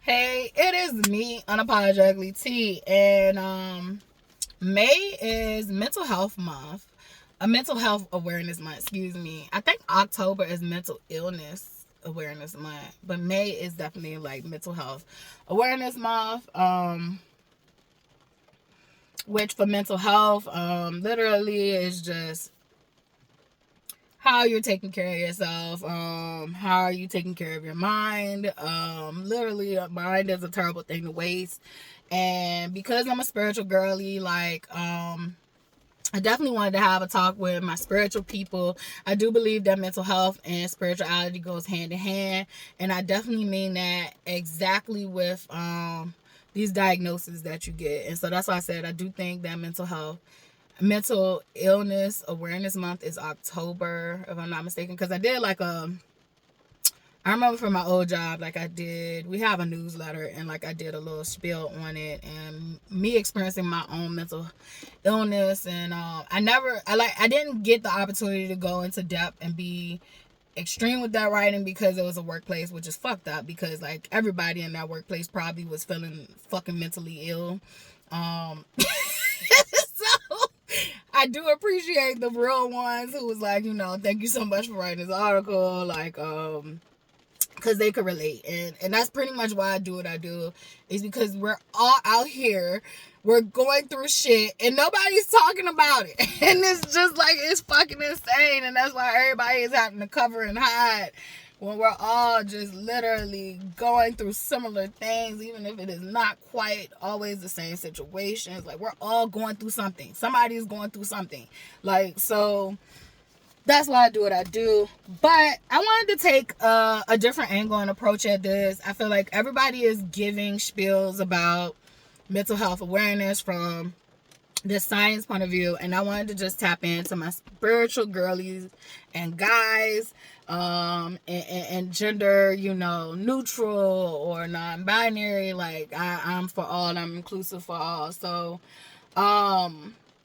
Hey, it is me, unapologetically T, and May is Mental Health Month, a Mental Health Awareness Month. Excuse me. I think October is Mental Illness Awareness Month, but May is definitely like Mental Health Awareness Month. Which for mental health, literally is just how you're taking care of yourself, how are you taking care of your mind. Literally, mind is a terrible thing to waste. And because I'm a spiritual girly, I definitely wanted to have a talk with my spiritual people. I do believe that mental health and spirituality goes hand in hand, and I definitely mean that exactly with these diagnoses that you get. And so that's why I said I do think that mental illness awareness month is October, if I'm not mistaken, because I did I remember from my old job, we have a newsletter, and I did a little spiel on it and me experiencing my own mental illness. And I didn't get the opportunity to go into depth and be extreme with that writing because it was a workplace, which is fucked up because like everybody in that workplace probably was feeling fucking mentally ill. So I do appreciate the real ones who was like, thank you so much for writing this article. Because they could relate, and that's pretty much why I do what I do, is because we're all out here, we're going through shit and nobody's talking about it. And it's just like, it's fucking insane. And that's why everybody is having to cover and hide when we're all just literally going through similar things, even if it is not quite always the same situations. Like, we're all going through something. Somebody's going through something. So that's why I do what I do. But I wanted to take a different angle and approach at this. I feel like everybody is giving spiels about mental health awareness from the science point of view, and I wanted to just tap into my spiritual girlies and guys, and gender, neutral or non-binary. I'm for all, I'm inclusive for all. So I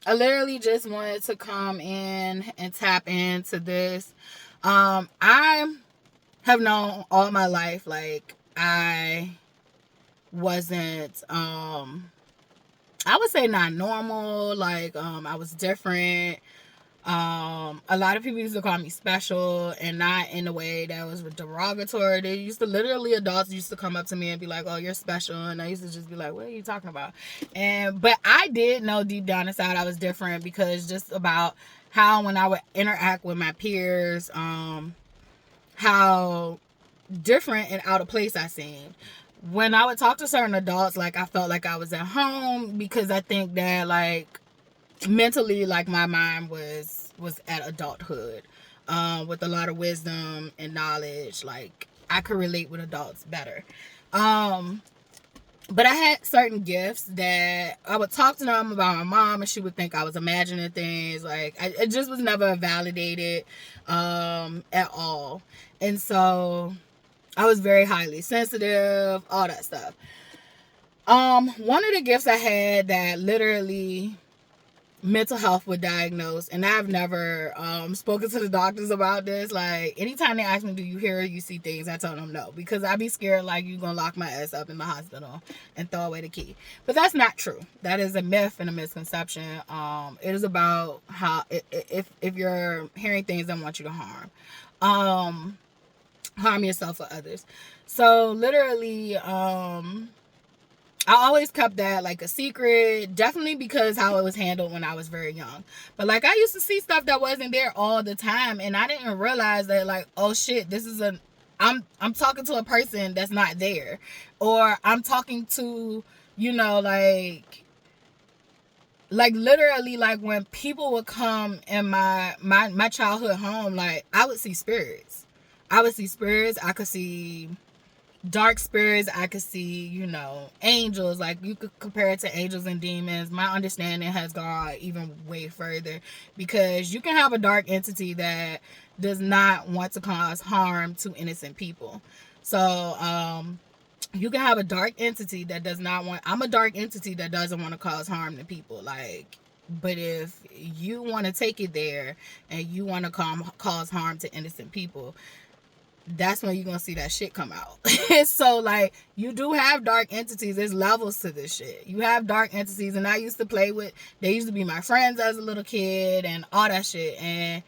literally just wanted to come in and tap into this. I have known all my life, I wasn't, I would say not normal. I was different. A lot of people used to call me special, and not in a way that was derogatory. Adults used to come up to me and be like, oh, you're special. And I used to just be like, what are you talking about? But I did know deep down inside I was different, because just about how, when I would interact with my peers, how different and out of place I seemed. When I would talk to certain adults, I felt like I was at home, because I think that mentally, my mind was at adulthood, with a lot of wisdom and knowledge. I could relate with adults better. But I had certain gifts that I would talk to them about my mom, and she would think I was imagining things. It just was never validated at all. And so I was very highly sensitive, all that stuff. One of the gifts I had that literally mental health would diagnose, and I've never spoken to the doctors about this. Anytime they ask me, do you hear or you see things, I tell them no, because I be scared you gonna lock my ass up in the hospital and throw away the key. But that's not true. That is a myth and a misconception. It is about how, if you're hearing things that want you to harm yourself or others. So literally, I always kept that a secret, definitely because how it was handled when I was very young. But I used to see stuff that wasn't there all the time, and I didn't realize that oh shit, this is I'm talking to a person that's not there, or I'm talking to, literally, when people would come in my childhood home, I would see spirits. I could see dark spirits. I could see, angels. You could compare it to angels and demons. My understanding has gone even way further, because you can have a dark entity that does not want to cause harm to innocent people. So, you can have a dark entity that does not want, I'm a dark entity that doesn't want to cause harm to people. But if you want to take it there and you want to cause harm to innocent people, that's when you're gonna see that shit come out. So like, you do have dark entities. There's levels to this shit. You have dark entities, and I used to play with, they used to be my friends as a little kid and all that shit. And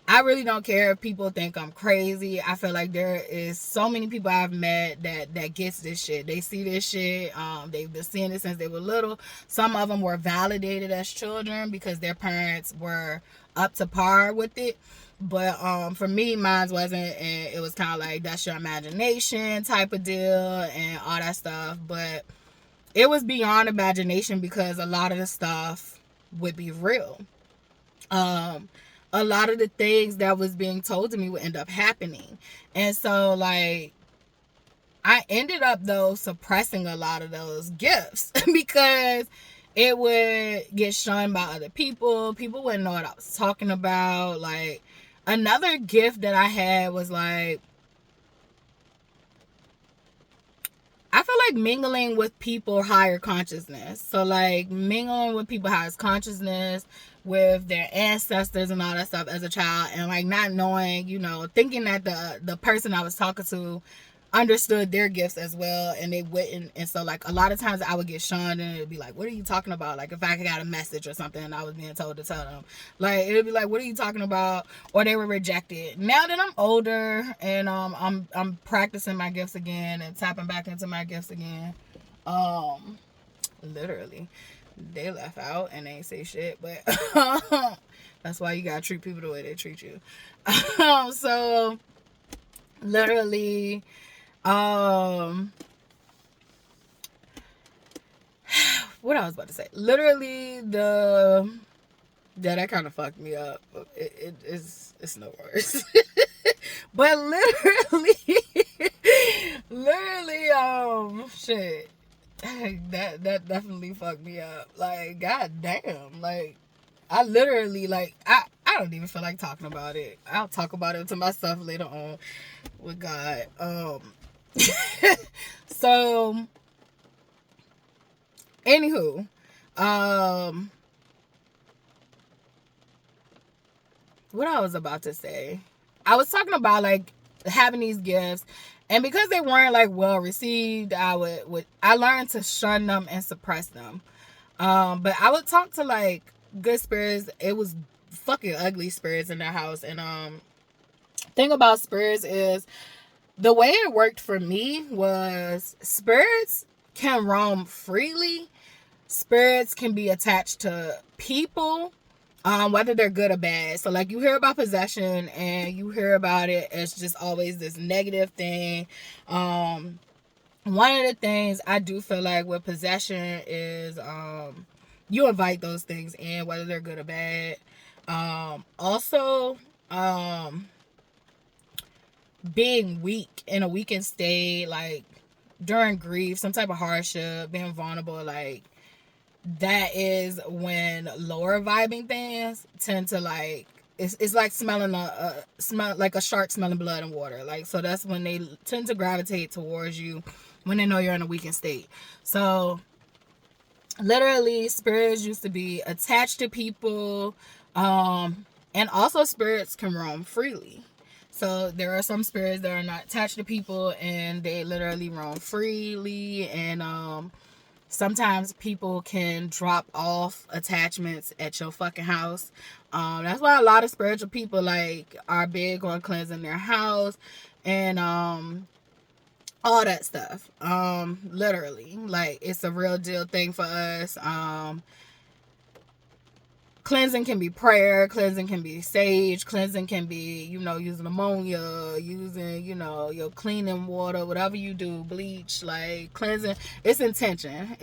I really don't care if people think I'm crazy. I feel like there is so many people I've met that gets this shit. They see this shit. They've been seeing it since they were little. Some of them were validated as children because their parents were up to par with it. But for me, mine wasn't, and it was kind of like, that's your imagination type of deal and all that stuff. But it was beyond imagination because a lot of the stuff would be real. A lot of the things that was being told to me would end up happening. And so like, I ended up though suppressing a lot of those gifts because it would get shunned by other people. People wouldn't know what I was talking about. Like, another gift that I had was like, I feel like mingling with people higher consciousness. So like, mingling with people higher consciousness, with their ancestors and all that stuff as a child, and like not knowing, you know, thinking that the person I was talking to understood their gifts as well, and they wouldn't. And so like, a lot of times I would get shunned, and it'd be like, what are you talking about? Like, if I got a message or something and I was being told to tell them, like, it'd be like, what are you talking about? Or they were rejected. Now that I'm older and I'm practicing my gifts again and tapping back into my gifts again, literally, they left out and they ain't say shit. But that's why you gotta treat people the way they treat you. So literally, what I was about to say, literally, that kind of fucked me up. It's no worse. But literally, shit, that definitely fucked me up. Like, goddamn, like, I literally, like, I don't even feel like talking about it. I'll talk about it to myself later on with God. So, anywho, what I was about to say, I was talking about like having these gifts, and because they weren't like well received, I learned to shun them and suppress them. But I would talk to like good spirits. It was fucking ugly spirits in the house. And thing about spirits is, the way it worked for me was, spirits can roam freely. Spirits can be attached to people, whether they're good or bad. So like, you hear about possession and you hear about it as just always this negative thing. One of the things I do feel like with possession is, you invite those things in, whether they're good or bad. Also, being weak, in a weakened state, like during grief, some type of hardship, being vulnerable, like, that is when lower vibing things tend to like, it's like smelling smell like a shark smelling blood and water. Like, so that's when they tend to gravitate towards you, when they know you're in a weakened state. So literally, spirits used to be attached to people, and also spirits can roam freely. So there are some spirits that are not attached to people and they literally roam freely. And sometimes people can drop off attachments at your fucking house. That's why a lot of spiritual people like are big on cleansing their house and all that stuff. Literally, like, it's a real deal thing for us. Cleansing can be prayer, cleansing can be sage, cleansing can be, you know, using ammonia, using, you know, your cleaning water, whatever you do, bleach, like, cleansing, it's intention.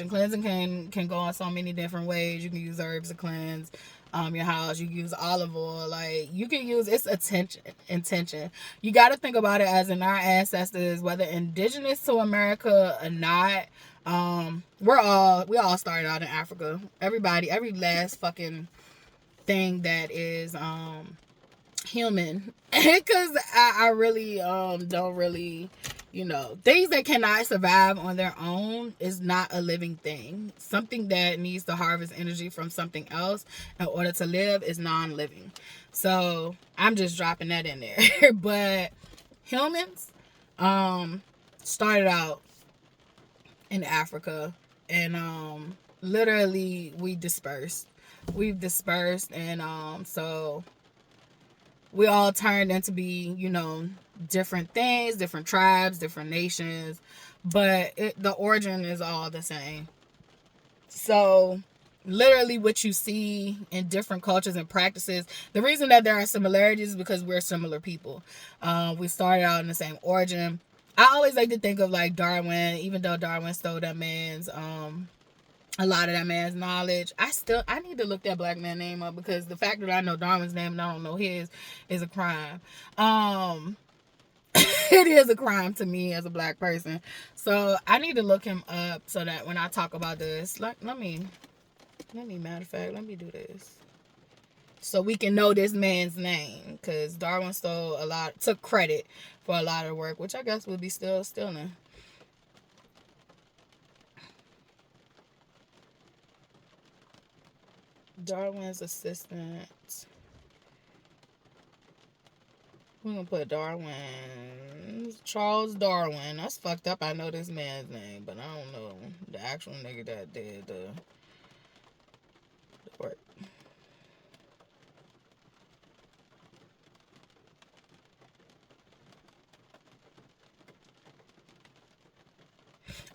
Cleansing can go on so many different ways. You can use herbs to cleanse your house. You can use olive oil. Like, you can use, it's intention. You got to think about it as in our ancestors, whether indigenous to America or not. We all started out in Africa. Everybody, every last fucking thing that is human. Because I really don't really, you know, things that cannot survive on their own is not a living thing. Something that needs to harvest energy from something else in order to live is non-living. So I'm just dropping that in there. But humans started out in Africa, and literally we've dispersed, and so we all turned into be, different things, different tribes, different nations, but the origin is all the same. So literally what you see in different cultures and practices, the reason that there are similarities is because we're similar people. We started out in the same origin. I always like to think of like Darwin, even though Darwin stole that man's a lot of that man's knowledge. I need to look that black man name up, because the fact that I know Darwin's name and I don't know his is a crime. It is a crime to me as a black person. So I need to look him up so that when I talk about this, let me matter of fact, let me do this so we can know this man's name, because Darwin took credit for a lot of work, which I guess would be still stealing. Darwin's assistant. We're gonna put Darwin. Charles Darwin. That's fucked up. I know this man's name, but I don't know the actual nigga that did the work.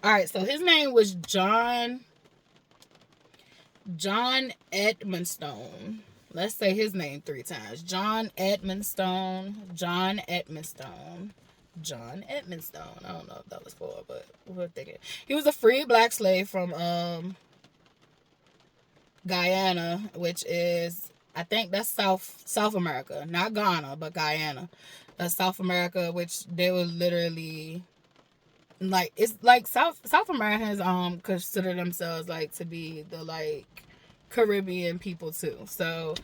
Alright, so his name was John Edmonstone. Let's say his name 3 times. John Edmonstone. I don't know if that was 4, but we're thinking. He was a free black slave from Guyana, which is, I think that's South America. Not Ghana, but Guyana. That's South America, which they were literally like, it's like South Americans consider themselves like to be the like Caribbean people too. So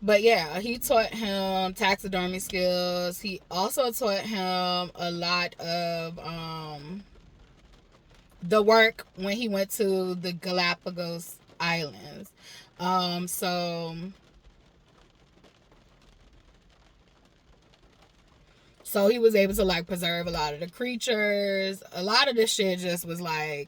but yeah, he taught him taxidermy skills. He also taught him a lot of the work when he went to the Galapagos Islands. So he was able to like preserve a lot of the creatures. A lot of this shit just was like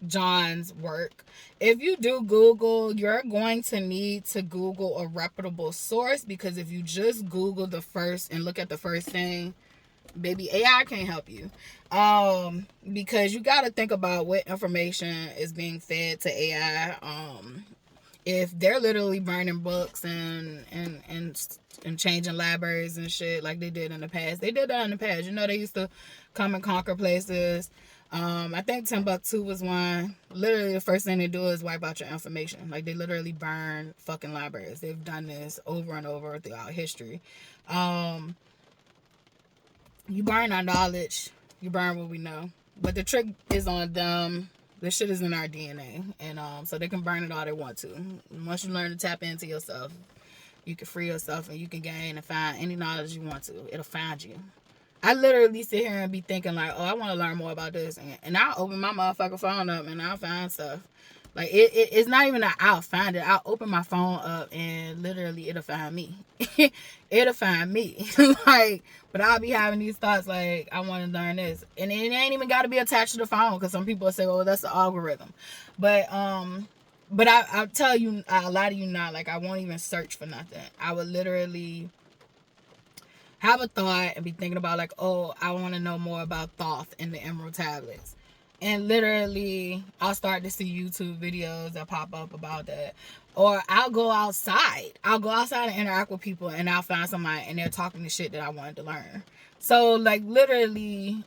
John's work. If you do Google, you're going to need to Google a reputable source, because if you just Google the first and look at the first thing, baby, AI can't help you. Because you got to think about what information is being fed to AI. If they're literally burning books and changing libraries and shit like they did in the past. They did that in the past. They used to come and conquer places. I think Timbuktu was one. Literally, the first thing they do is wipe out your information. Like, they literally burn fucking libraries. They've done this over and over throughout history. You burn our knowledge. You burn what we know. But the trick is on them. This shit is in our DNA. And so they can burn it all they want to. Once you learn to tap into yourself, you can free yourself and you can gain and find any knowledge you want to. It'll find you. I literally sit here and be thinking like, oh, I want to learn more about this. And I'll open my motherfucking phone up and I'll find stuff. Like, it's not even that I'll find it. I'll open my phone up and literally it'll find me. It'll find me. Like, but I'll be having these thoughts like, I want to learn this. And it ain't even got to be attached to the phone, because some people say, oh, that's the algorithm. But I'll tell you, a lot of you not, like, I won't even search for nothing. I would literally have a thought and be thinking about like, oh, I want to know more about Thoth and the Emerald Tablets. And literally, I'll start to see YouTube videos that pop up about that. Or I'll go outside. And interact with people, and I'll find somebody and they're talking the shit that I wanted to learn. So, like, literally,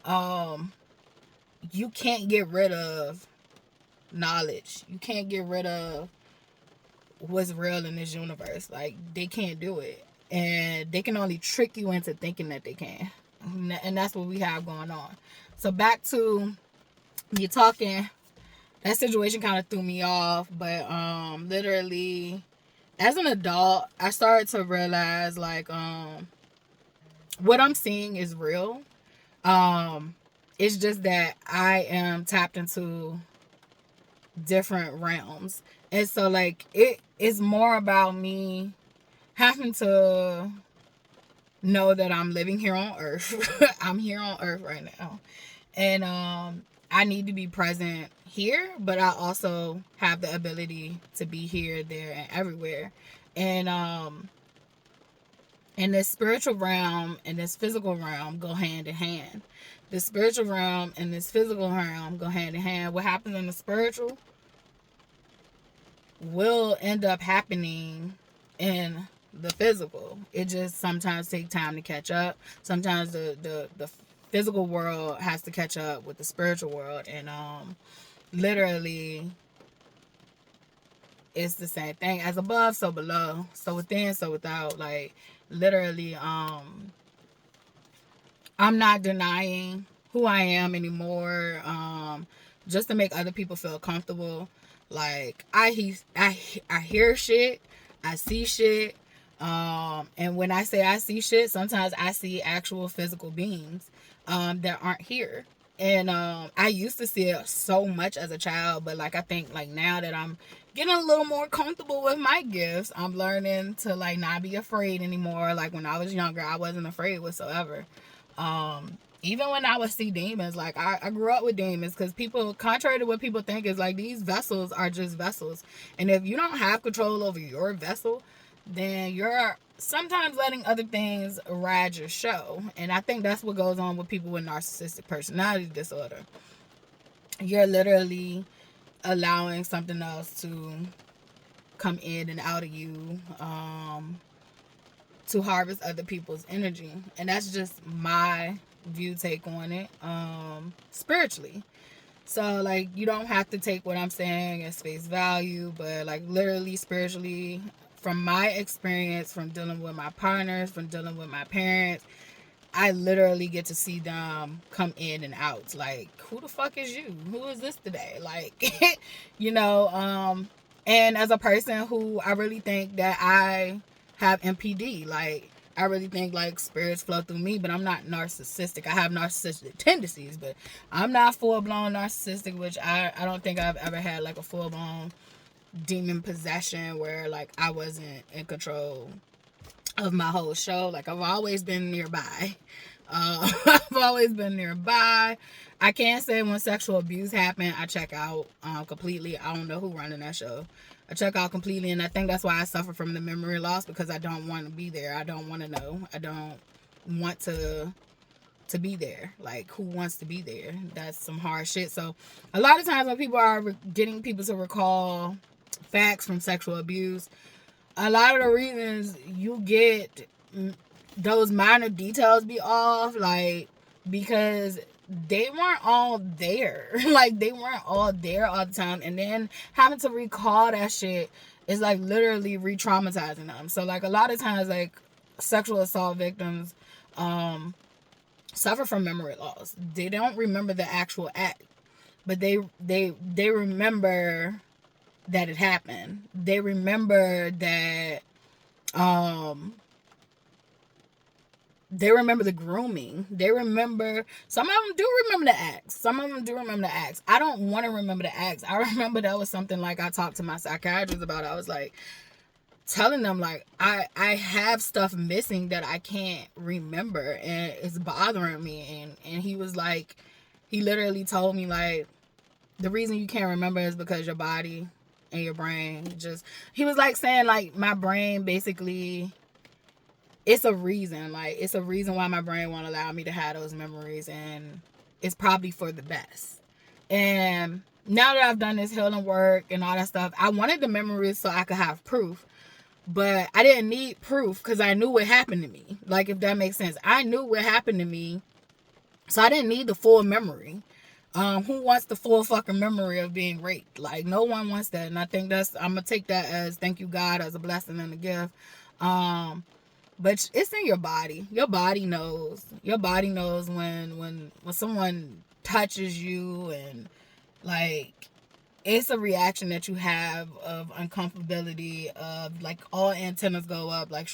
you can't get rid of knowledge. You can't get rid of what's real in this universe. Like, they can't do it. And they can only trick you into thinking that they can. And that's what we have going on. So back to you talking, that situation kind of threw me off. But literally, as an adult, I started to realize like what I'm seeing is real. It's just that I am tapped into different realms. And so like it is more about me having to know that I'm living here on earth. I'm here on earth right now. And I need to be present here, but I also have the ability to be here, there, and everywhere. And this spiritual realm and this physical realm go hand in hand. The spiritual realm and this physical realm go hand in hand. What happens in the spiritual will end up happening in the physical. It just sometimes takes time to catch up. Sometimes the physical world has to catch up with the spiritual world, and literally it's the same thing. As above, so below, so within, so without. Like literally, I'm not denying who I am anymore, just to make other people feel comfortable. Like I hear shit, I see shit, and when I say I see shit, sometimes I see actual physical beings that aren't here. And I used to see it so much as a child, but like I think like now that I'm getting a little more comfortable with my gifts, I'm learning to like not be afraid anymore. Like when I was younger, I wasn't afraid whatsoever. Even when I would see demons, like I grew up with demons, because people, contrary to what people think, is like these vessels are just vessels. And if you don't have control over your vessel, then you're sometimes letting other things ride your show. And I think that's what goes on with people with narcissistic personality disorder. You're literally allowing something else to come in and out of you, to harvest other people's energy. And that's just my take on it, spiritually. So like you don't have to take what I'm saying as face value, but like literally spiritually, from my experience, from dealing with my partners, from dealing with my parents, I literally get to see them come in and out. Like, who the fuck is you? Who is this today? Like, you know, and as a person who I really think that I have MPD, like, I really think like spirits flow through me, but I'm not narcissistic. I have narcissistic tendencies, but I'm not full-blown narcissistic, which I don't think I've ever had like a full-blown demon possession where like I wasn't in control of my whole show. Like I've always been nearby. I've always been nearby. I can't say when sexual abuse happened, I check out completely. I don't know who running that show. I check out completely, and I think that's why I suffer from the memory loss, because I don't want to be there. I don't want to know. I don't want to be there. Like, who wants to be there? That's some hard shit. So a lot of times when people are getting people to recall facts from sexual abuse, a lot of the reasons you get those minor details be off, like, because they weren't all there. Like, they weren't all there all the time. And then having to recall that shit is, like, literally re-traumatizing them. So, like, a lot of times, like, sexual assault victims suffer from memory loss. They don't remember the actual act, but they remember that it happened. They remember that they remember the grooming. They remember, some of them do remember the acts. Some of them do remember the acts. I don't want to remember the acts. I remember that was something like I talked to my psychiatrist about. I was like telling them like I have stuff missing that I can't remember, and it's bothering me. And he was like, he literally told me like, the reason you can't remember is because your body and your brain just, he was like saying like my brain basically, it's a reason. Like, it's a reason why my brain won't allow me to have those memories, and it's probably for the best. And now that I've done this healing work and all that stuff, I wanted the memories so I could have proof. But I didn't need proof because I knew what happened to me. Like, if that makes sense. I knew what happened to me, so I didn't need the full memory. Who wants the full fucking memory of being raped? Like, no one wants that. And I think I'm going to take that as, thank you God, as a blessing and a gift. But it's in your body. Your body knows. Your body knows when someone touches you, and like, it's a reaction that you have of uncomfortability, of like all antennas go up, like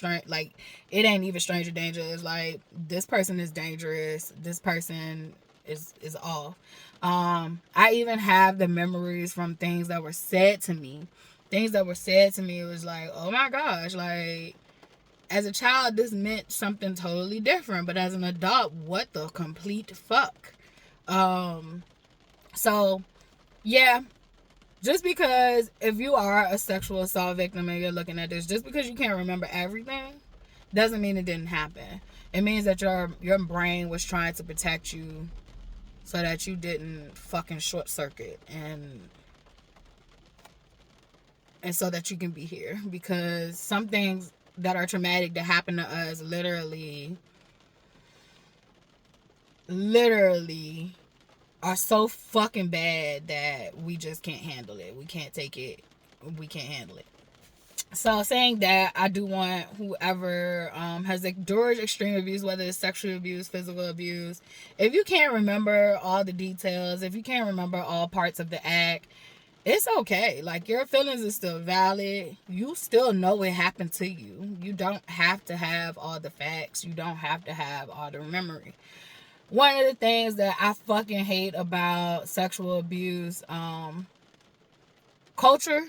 it ain't even stranger danger. It's like, this person is dangerous. This person is off. I even have the memories from things that were said to me. Things that were said to me, it was like, oh my gosh, like, As a child, this meant something totally different, but as an adult, what the complete fuck? So yeah, just because if you are a sexual assault victim and you're looking at this, just because you can't remember everything doesn't mean it didn't happen. It means that your brain was trying to protect you so that you didn't fucking short circuit and so that you can be here, because some things that are traumatic that happen to us literally are so fucking bad that we just can't handle it. We can't take it. We can't handle it. So saying that, I do want whoever has endured extreme abuse, whether it's sexual abuse, physical abuse, if you can't remember all the details, if you can't remember all parts of the act, it's okay. Like, your feelings is still valid. You still know it happened to you. You don't have to have all the facts. You don't have to have all the memory. One of the things that I fucking hate about sexual abuse culture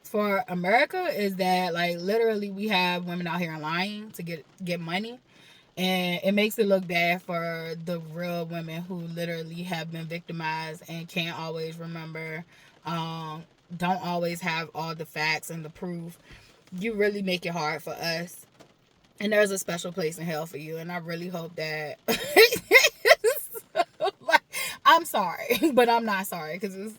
for America is that, like, literally we have women out here lying to get money, and it makes it look bad for the real women who literally have been victimized and can't always remember, don't always have all the facts and the proof. You really make it hard for us, and there's a special place in hell for you, and I really hope that like, I'm sorry, but I'm not sorry, because it's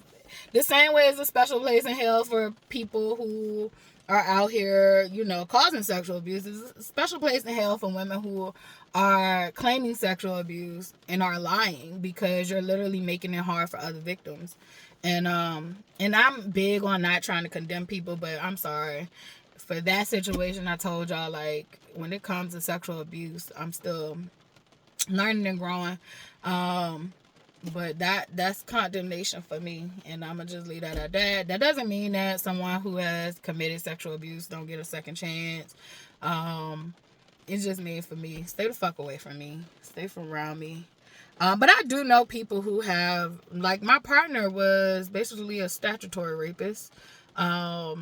the same way as a special place in hell for people who are out here, causing sexual abuse. There's a special place in hell for women who are claiming sexual abuse and are lying, because you're literally making it hard for other victims. And I'm big on not trying to condemn people, but I'm sorry. For that situation, I told y'all, like, when it comes to sexual abuse, I'm still learning and growing. But that's condemnation for me, and I'm gonna just leave that at that. That doesn't mean that someone who has committed sexual abuse don't get a second chance. It's just mean for me, stay the fuck away from me, stay from around me. But I do know people who have, like, my partner was basically a statutory rapist. I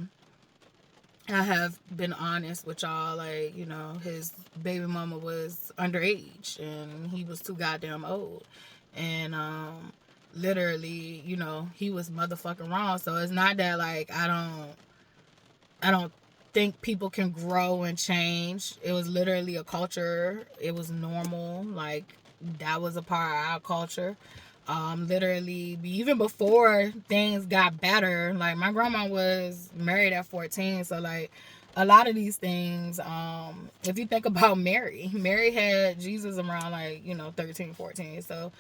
have been honest with y'all, like, his baby mama was underage and he was too goddamn old. And literally, he was motherfucking wrong. So it's not that, like, I don't think people can grow and change. It was literally a culture. It was normal. Like, that was a part of our culture. Literally, even before things got better, like, my grandma was married at 14. So, like, a lot of these things, if you think about Mary had Jesus around, like, 13, 14. So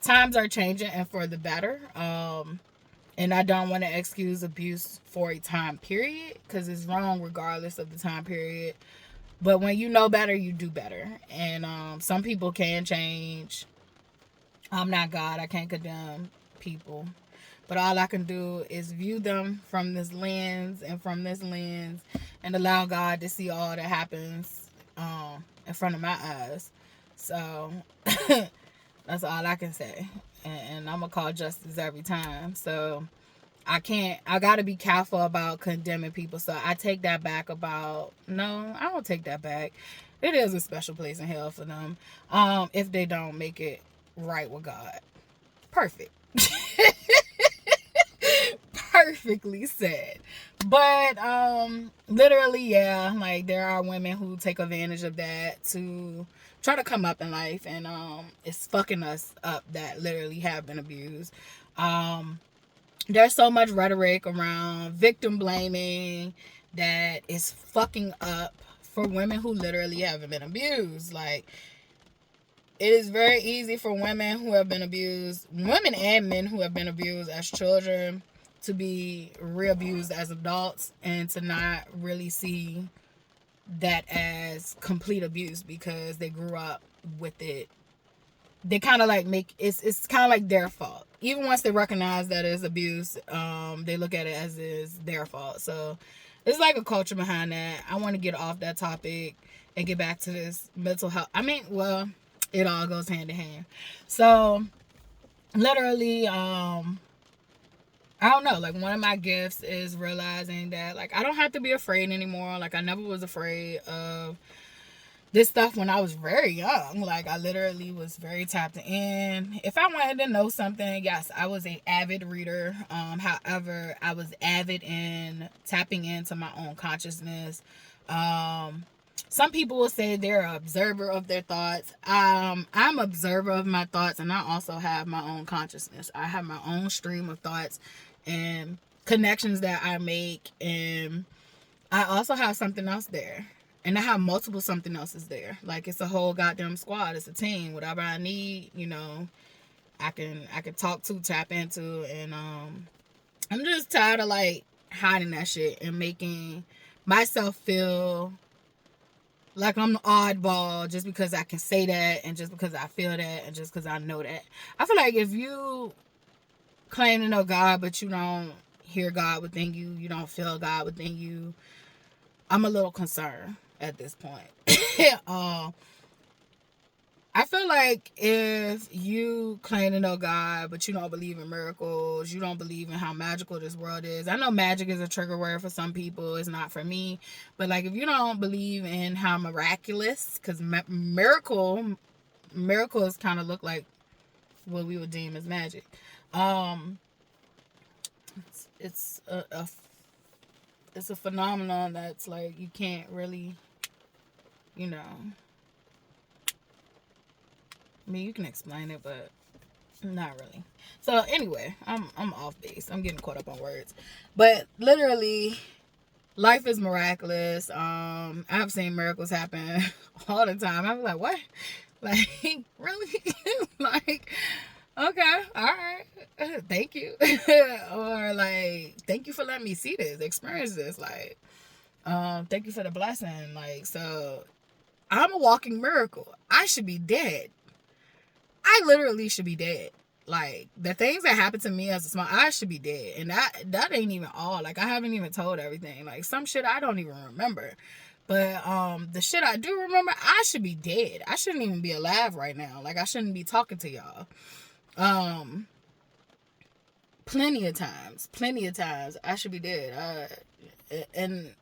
times are changing, and for the better. And I don't want to excuse abuse for a time period, because it's wrong regardless of the time period. But when you know better, you do better. And some people can change. I'm not God. I can't condemn people. But all I can do is view them from this lens and allow God to see all that happens in front of my eyes. So that's all I can say. And I'm going to call justice every time. So I got to be careful about condemning people. So I take that back no, I don't take that back. It is a special place in hell for them if they don't make it right with God. Perfect. Perfectly said. But literally, yeah, like, there are women who take advantage of that to try to come up in life, and it's fucking us up that literally have been abused. There's so much rhetoric around victim blaming that is fucking up for women who literally haven't been abused. Like, it is very easy for women who have been abused, women and men who have been abused as children, to be re-abused as adults and to not really see that as complete abuse, because they grew up with it. They kind of like it's kind of like their fault. Even once they recognize that it's abuse, they look at it as is their fault. So it's like a culture behind that. I want to get off that topic and get back to this mental health. I mean, well, it all goes hand in hand. So literally, I don't know, like, one of my gifts is realizing that, like, I don't have to be afraid anymore. Like, I never was afraid of this stuff when I was very young. Like, I literally was very tapped in. If I wanted to know something, yes, I was a avid reader. However, I was avid in tapping into my own consciousness. Some people will say they're an observer of their thoughts. I'm an observer of my thoughts, and I also have my own consciousness. I have my own stream of thoughts and connections that I make, and I also have something else there. And I have multiple something else's there. Like, it's a whole goddamn squad. It's a team. Whatever I need, I can talk to, tap into, and I'm just tired of like hiding that shit and making myself feel like I'm the oddball just because I can say that, and just because I feel that, and just because I know that. I feel like if you claim to know God, but you don't hear God within you, you don't feel God within you, I'm a little concerned at this point. I feel like if you claim to know God, but you don't believe in miracles, you don't believe in how magical this world is. I know magic is a trigger word for some people. It's not for me. But like, if you don't believe in how miraculous, because miracles kind of look like what we would deem as magic. It's a phenomenon that's like, you can't really, I mean, you can explain it, but not really. So anyway, I'm off base. I'm getting caught up on words. But literally, life is miraculous. I've seen miracles happen all the time. I'm like, what? Like, really? Like, okay, all right. Thank you. Or like, thank you for letting me see this, experience this. Like, thank you for the blessing. Like, so I'm a walking miracle. I should be dead. I literally should be dead. Like, the things that happened to me as a small, I should be dead. And that ain't even all. Like, I haven't even told everything. Like, some shit I don't even remember. But the shit I do remember, I should be dead. I shouldn't even be alive right now. Like, I shouldn't be talking to y'all. Plenty of times I should be dead. And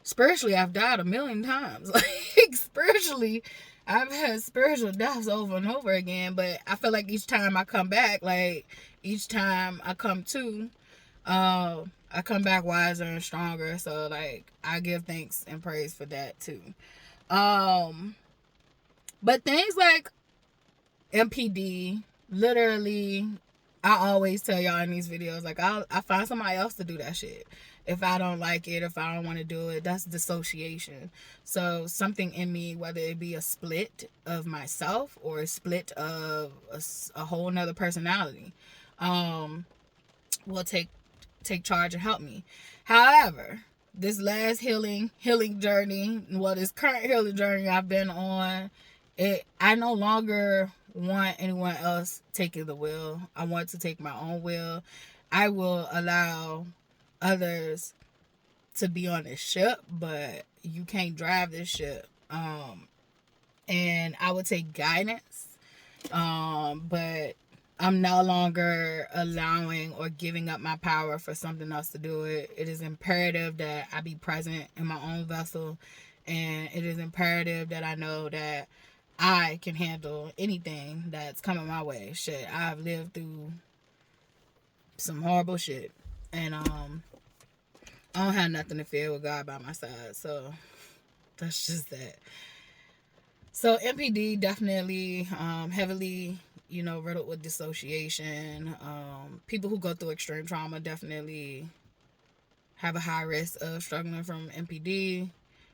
spiritually, I've died a million times. Like, spiritually, I've had spiritual deaths over and over again. But I feel like each time I come back, like, each time I come to, I come back wiser and stronger. So, like, I give thanks and praise for that too. But things like MPD, literally, I always tell y'all in these videos, like, I find somebody else to do that shit. If I don't like it, if I don't want to do it, that's dissociation. So something in me, whether it be a split of myself or a split of a whole nother personality, will take charge and help me. However, this last healing journey, this current healing journey I've been on, I no longer want anyone else taking the wheel. I want to take my own wheel. I will allow others to be on this ship, but you can't drive this ship. And I would take guidance, but I'm no longer allowing or giving up my power for something else to do it. It is imperative that I be present in my own vessel, and it is imperative that I know that I can handle anything that's coming my way. Shit, I've lived through some horrible shit, and I don't have nothing to fear with God by my side. So that's just that. So MPD definitely heavily, riddled with dissociation. People who go through extreme trauma definitely have a high risk of struggling from MPD.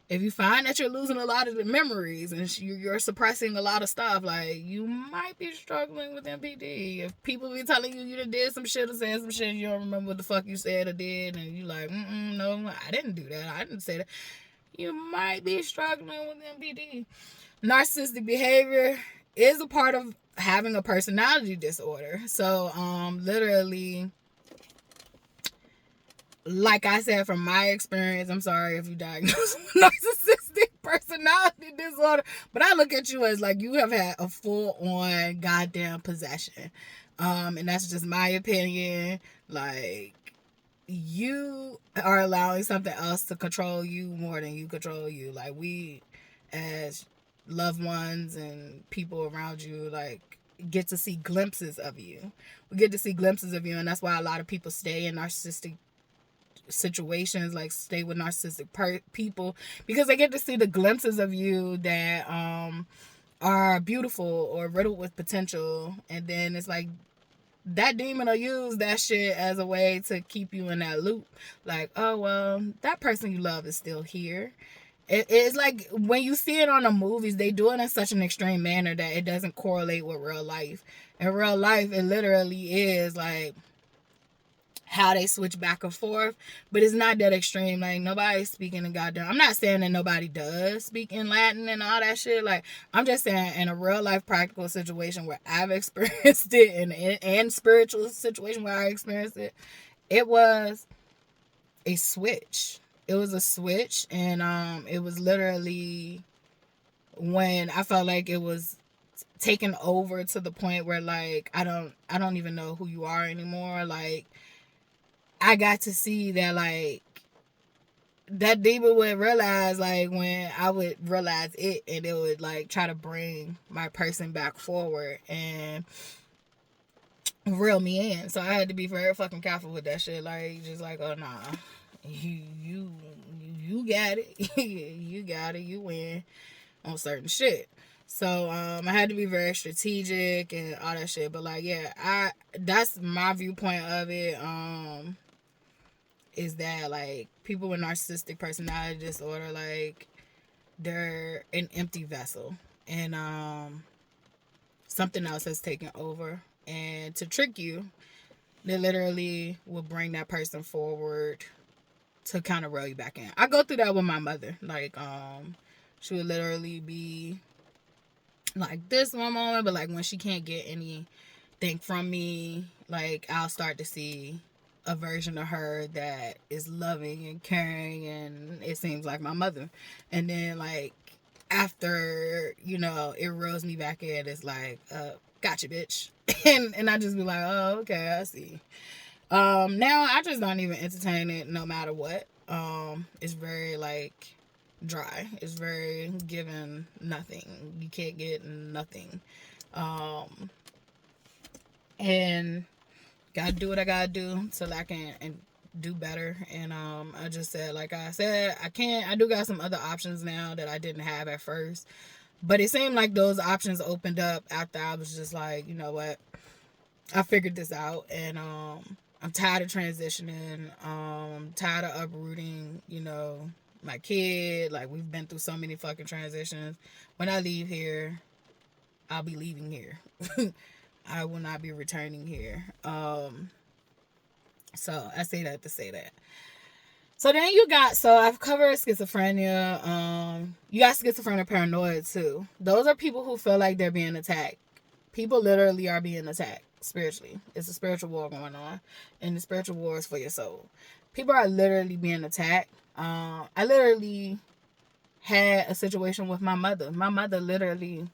If you find that you're losing a lot of the memories and you're suppressing a lot of stuff, like, you might be struggling with MPD. If people be telling you done did some shit or said some shit, you don't remember what the fuck you said or did, and you like, no, I didn't do that. I didn't say that. You might be struggling with MPD. Narcissistic behavior is a part of having a personality disorder. So, literally, like I said, from my experience, I'm sorry if you diagnosed with narcissistic personality disorder, but I look at you as like you have had a full-on goddamn possession. And that's just my opinion. Like, you are allowing something else to control you more than you control you. Like, we as loved ones and people around you, like, get to see glimpses of you. We get to see glimpses of you, and that's why a lot of people stay in narcissistic situations, like stay with narcissistic people, because they get to see the glimpses of you that are beautiful or riddled with potential. And then it's like that demon will use that shit as a way to keep you in that loop. Like, oh, well, that person you love is still here. It's like when you see it on the movies, they do it in such an extreme manner that it doesn't correlate with real life. In real life, it literally is like how they switch back and forth, but it's not that extreme. Like, nobody's speaking in goddamn, I'm not saying that nobody does speak in Latin and all that shit. Like, I'm just saying in a real life practical situation where I've experienced it, and spiritual situation where I experienced it, it was a switch. It was a switch, and it was literally when I felt like it was taken over to the point where, like, I don't even know who you are anymore. Like, I got to see that, like, that demon would realize, like, when I would realize it, and it would, like, try to bring my person back forward and reel me in. So I had to be very fucking careful with that shit. Like, just like, oh, nah, you got it. You got it. You win on certain shit. So I had to be very strategic and all that shit. But, like, yeah, that's my viewpoint of it. Is that, like, people with narcissistic personality disorder, like, they're an empty vessel, and something else has taken over, and to trick you, they literally will bring that person forward to kind of reel you back in. I go through that with my mother. Like, she would literally be like this one moment, but, like, when she can't get anything from me, like, I'll start to see a version of her that is loving and caring, and it seems like my mother. And then, like, after, it reels me back in, it's like, gotcha, bitch. and I just be like, oh, okay, I see. Now I just don't even entertain it no matter what. It's very, like, dry. It's very giving nothing. You can't get nothing. And gotta do what I gotta do till I can and do better. And I just said, like I said, I do got some other options now that I didn't have at first, but it seemed like those options opened up after I was just like, you know what, I figured this out, and I'm tired of transitioning. I'm tired of uprooting, my kid. Like, we've been through so many fucking transitions. When I leave here, I'll be leaving here. I will not be returning here. So I say that to say that. So then I've covered schizophrenia. You got schizophrenia, paranoid too. Those are people who feel like they're being attacked. People literally are being attacked spiritually. It's a spiritual war going on, and the spiritual war is for your soul. People are literally being attacked. I literally had a situation with my mother. My mother literally,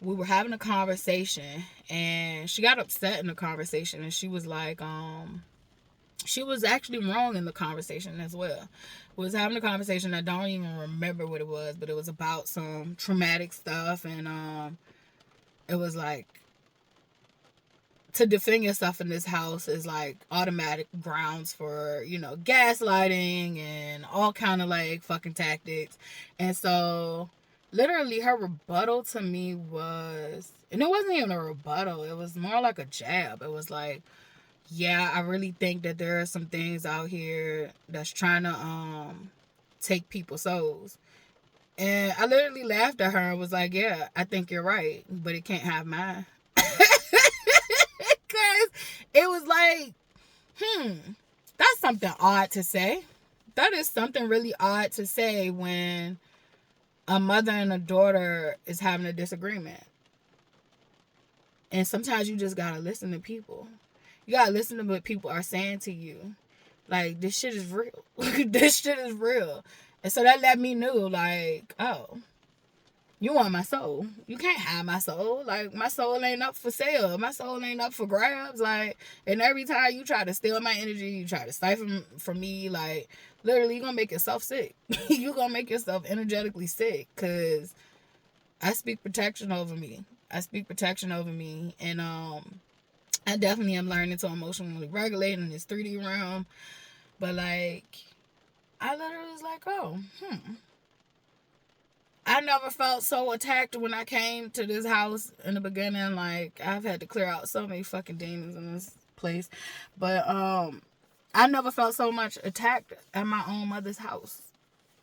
we were having a conversation, and she got upset in the conversation, and she was like, she was actually wrong in the conversation as well. We was having a conversation, I don't even remember what it was, but it was about some traumatic stuff, and it was like, to defend yourself in this house is like automatic grounds for, gaslighting and all kind of like fucking tactics. And so literally her rebuttal to me was, and it wasn't even a rebuttal, it was more like a jab. It was like, yeah, I really think that there are some things out here that's trying to take people's souls. And I literally laughed at her and was like, yeah, I think you're right, but it can't have mine. Because it was like, that's something odd to say. That is something really odd to say when a mother and a daughter is having a disagreement. And sometimes you just gotta listen to people. You gotta listen to what people are saying to you. Like, this shit is real. This shit is real. And so that let me know, like, oh, You want my soul. You can't have my soul. Like, my soul ain't up for sale. My soul ain't up for grabs. Like, and every time you try to steal my energy, you try to stifle from me, like, literally, you're going to make yourself sick. You're going to make yourself energetically sick, because I speak protection over me. I speak protection over me. And I definitely am learning to emotionally regulate in this 3D realm. But, like, I literally was like, oh, I never felt so attacked when I came to this house in the beginning. Like, I've had to clear out so many fucking demons in this place. But I never felt so much attacked at my own mother's house.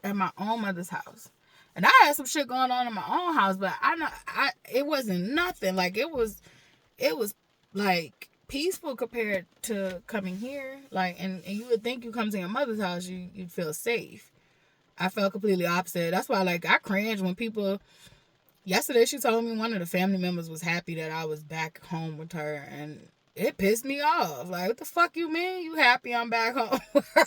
At my own mother's house. And I had some shit going on in my own house, but it wasn't nothing. Like, it was like peaceful compared to coming here. Like, and you would think you come to your mother's house, you'd feel safe. I felt completely opposite. That's why, like, I cringe when people... Yesterday, she told me one of the family members was happy that I was back home with her, and it pissed me off. Like, what the fuck you mean? You happy I'm back home with her?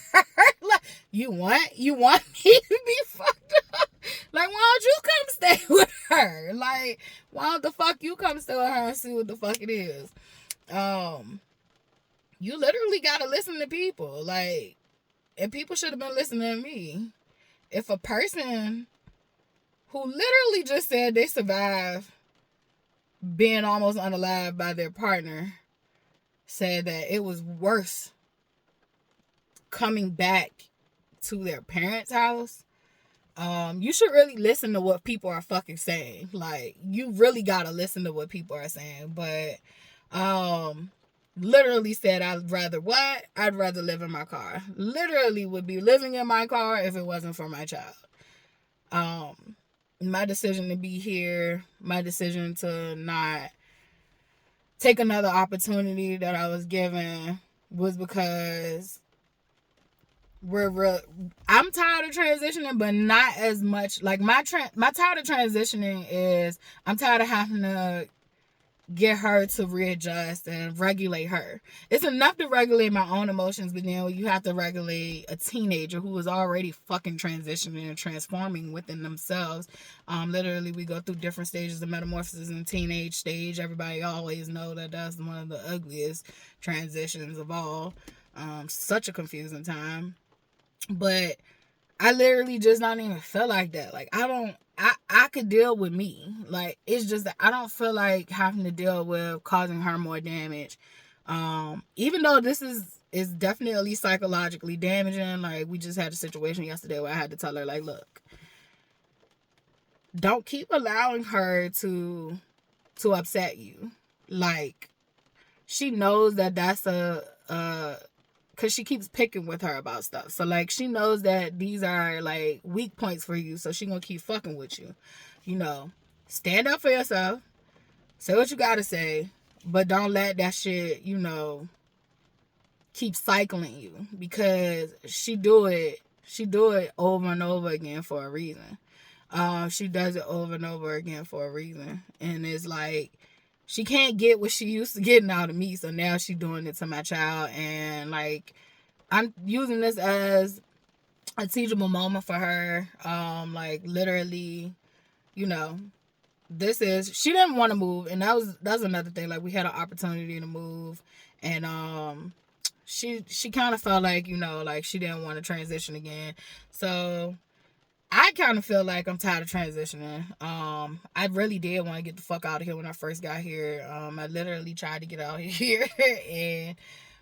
Like, you want me to be fucked up? Like, why don't you come stay with her? Like, why don't the fuck you come stay with her and see what the fuck it is? You literally gotta listen to people. Like, and people should have been listening to me. If a person who literally just said they survived being almost unalived by their partner said that it was worse coming back to their parents' house, you should really listen to what people are fucking saying. Like, you really gotta listen to what people are saying. But literally said, I'd rather what? I'd rather live in my car. Literally would be living in my car if it wasn't for my child. My decision to be here, my decision to not take another opportunity that I was given was because I'm tired of transitioning, but not as much. Like, my tired of transitioning is I'm tired of having to get her to readjust and regulate her. It's enough to regulate my own emotions, but then you have to regulate a teenager who is already fucking transitioning and transforming within themselves. Literally, we go through different stages of metamorphosis in the teenage stage. Everybody always know that that's one of the ugliest transitions of all. Such a confusing time. But I literally just not even feel like that. Like, I could deal with me. Like, it's just that I don't feel like having to deal with causing her more damage. Even though this is definitely psychologically damaging. Like, we just had a situation yesterday where I had to tell her, like, look, don't keep allowing her to upset you. Like, she knows that that's because she keeps picking with her about stuff. So, like, she knows that these are, like, weak points for you. So, she gonna keep fucking with you. You know, stand up for yourself. Say what you gotta say. But don't let that shit, you know, keep cycling you. Because she do it over and over again for a reason. She does it over and over again for a reason. And it's like, she can't get what she used to getting out of me, so now she's doing it to my child. And, like, I'm using this as a teachable moment for her. Like, literally, you know, she didn't want to move, and that's another thing. Like, we had an opportunity to move, and she kind of felt like, you know, like, she didn't want to transition again. So I kind of feel like I'm tired of transitioning. I really did want to get the fuck out of here when I first got here. I literally tried to get out of here, and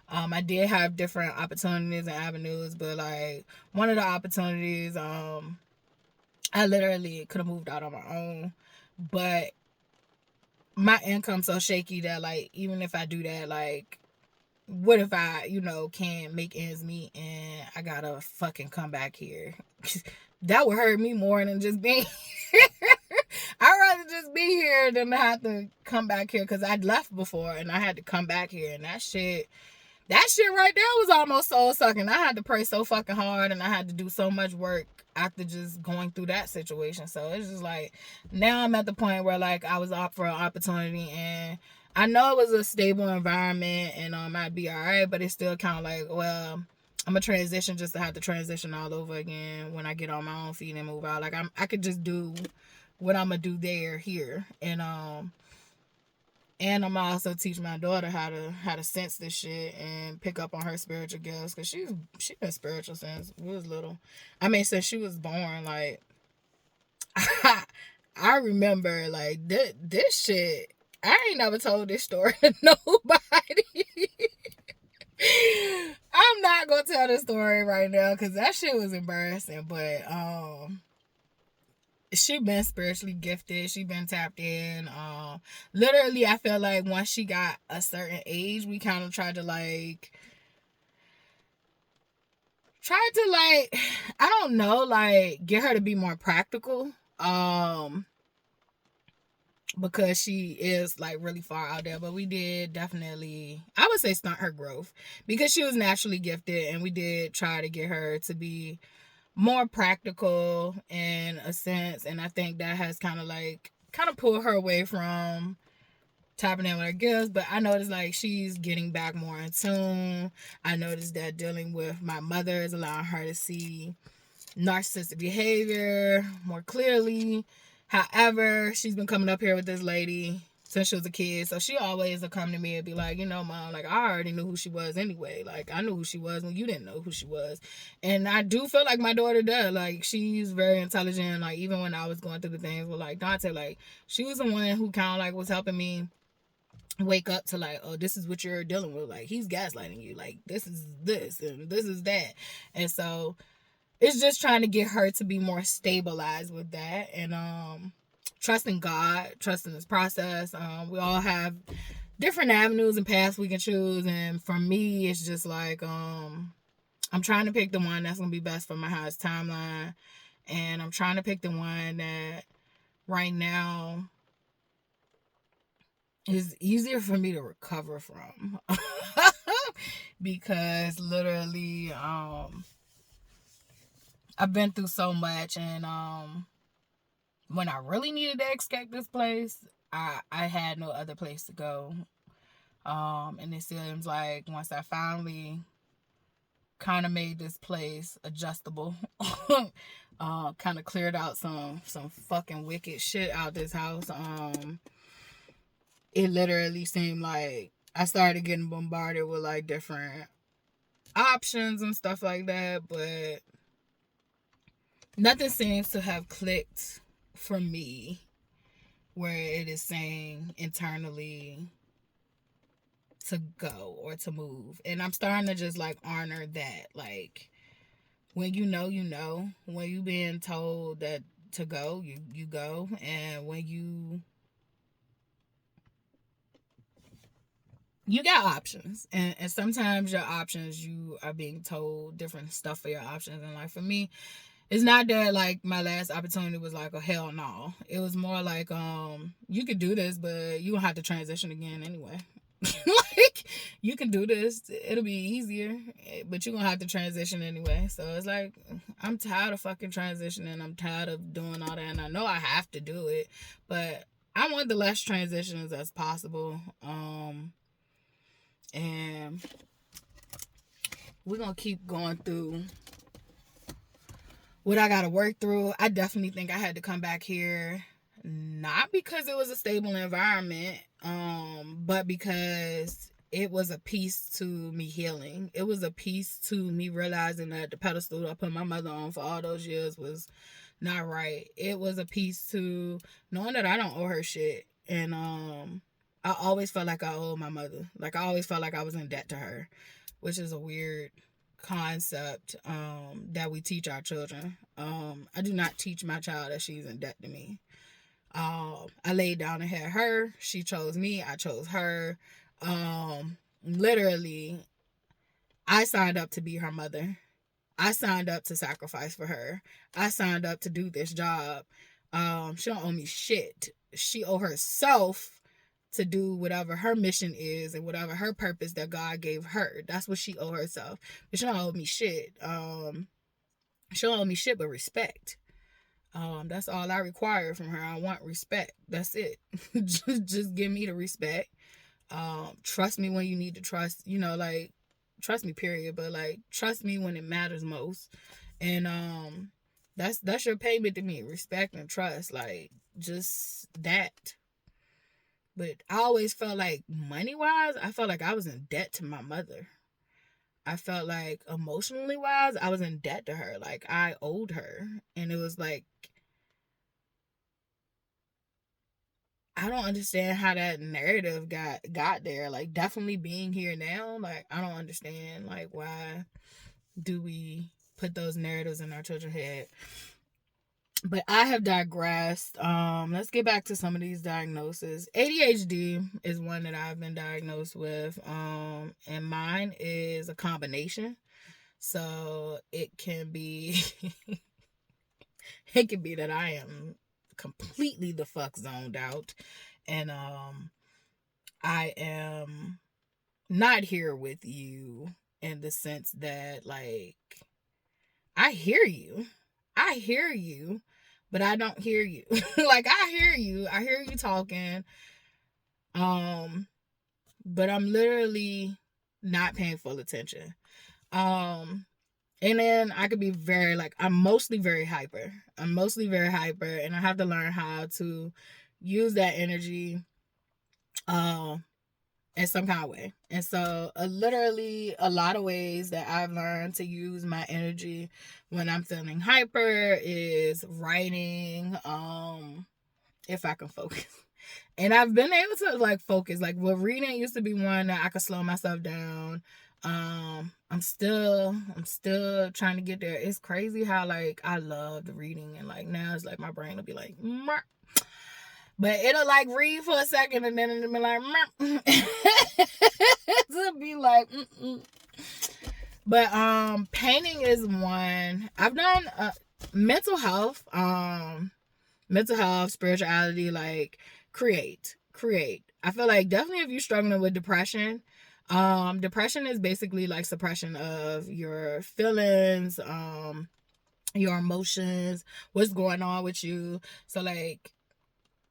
I did have different opportunities and avenues, but, like, one of the opportunities, I literally could have moved out on my own, but my income's so shaky that, like, even if I do that, like, what if I, you know, can't make ends meet and I gotta fucking come back here? That would hurt me more than just being here. I'd rather just be here than to have to come back here, because I'd left before and I had to come back here, and that shit right there was almost soul sucking. I had to pray so fucking hard, and I had to do so much work after just going through that situation. So it's just like, now I'm at the point where, like, I was up for an opportunity, and I know it was a stable environment, and I'd be all right, but it's still kind of like, well, I'm a transition just to have to transition all over again when I get on my own feet and move out. Like, I could just do what I'm gonna do here. And I'm also teach my daughter how to sense this shit and pick up on her spiritual gifts, because she been spiritual since we was little. I mean, since she was born. Like, I remember, like, this shit. I ain't never told this story to nobody. I'm not gonna tell the story right now because that shit was embarrassing. But she been spiritually gifted. She been tapped in. Literally, I feel like once she got a certain age, we kind of tried to I don't know, like, get her to be more practical. Because she is, like, really far out there. But we did definitely, I would say, stunt her growth because she was naturally gifted, and we did try to get her to be more practical in a sense. And I think that has kind of pulled her away from tapping in with her gifts. But I noticed, like, she's getting back more in tune. I noticed that dealing with my mother is allowing her to see narcissistic behavior more clearly. However, she's been coming up here with this lady since she was a kid. So she always will come to me and be like, Mom, like, I already knew who she was anyway. Like, I knew who she was when you didn't know who she was. And I do feel like my daughter does. Like, she's very intelligent. Like, even when I was going through the things with, like, Dante, like, she was the one who kind of, like, was helping me wake up to, like, oh, this is what you're dealing with. Like, he's gaslighting you. Like, this is this and this is that. And so it's just trying to get her to be more stabilized with that, and trusting God, trusting this process. We all have different avenues and paths we can choose, and for me, it's just like I'm trying to pick the one that's gonna be best for my highest timeline, and I'm trying to pick the one that right now is easier for me to recover from. Because literally, I've been through so much, and when I really needed to escape this place, I had no other place to go. And it seems like once I finally kind of made this place adjustable, kind of cleared out some fucking wicked shit out this house, it literally seemed like I started getting bombarded with, like, different options and stuff like that, but nothing seems to have clicked for me where it is saying internally to go or to move. And I'm starting to just, like, honor that. Like, when you know, when you being told that to go, you go. And when you got options, and sometimes your options, you are being told different stuff for your options. And, like, for me, it's not that, like, my last opportunity was like, oh, hell no. It was more like, you could do this, but you don't have to transition again anyway. Like, you can do this. It'll be easier, but you're going to have to transition anyway. So it's like, I'm tired of fucking transitioning. I'm tired of doing all that. And I know I have to do it, but I want the less transitions as possible. And we're going to keep going through what I got to work through. I definitely think I had to come back here, not because it was a stable environment, but because it was a piece to me healing. It was a piece to me realizing that the pedestal I put my mother on for all those years was not right. It was a piece to knowing that I don't owe her shit. And I always felt like I owed my mother. Like, I always felt like I was in debt to her, which is a weird concept that we teach our children. I do not teach my child that she's in debt to me. I laid down and had her. She chose me. I chose her. Literally, I signed up to be her mother. I signed up to sacrifice for her. I signed up to do this job. She don't owe me shit. She owe herself to do whatever her mission is and whatever her purpose that God gave her. That's what she owe herself. But she don't owe me shit. She don't owe me shit but respect. That's all I require from her. I want respect. That's it. just give me the respect. Trust me when you need to trust. Like, trust me, period. But, like, trust me when it matters most. And that's your payment to me. Respect and trust. Like, just that. But I always felt like money wise, I felt like I was in debt to my mother. I felt like emotionally wise, I was in debt to her. Like I owed her. And it was like, I don't understand how that narrative got there. Like definitely being here now, like I don't understand like why do we put those narratives in our children's head. But I have digressed. Let's get back to some of these diagnoses. ADHD is one that I've been diagnosed with. And mine is a combination. So it can be it can be that I am completely the fuck zoned out. And I am not here with you in the sense that like I hear you. I hear you, but I don't hear you. Like I hear you. I hear you talking. But I'm literally not paying full attention. And then I could be very like I'm mostly very hyper. And I have to learn how to use that energy in some kind of way. And so literally a lot of ways that I've learned to use my energy when I'm feeling hyper is writing, if I can focus. And I've been able to like focus. Like well, reading used to be one that I could slow myself down. I'm still trying to get there. It's crazy how like I love the reading and like now it's like my brain will be like Meh. But it'll like read for a second and then it'll be like it'll be like But painting is one. I've done mental health, spirituality, like create. I feel like definitely if you're struggling with depression, depression is basically like suppression of your feelings, your emotions, what's going on with you. So like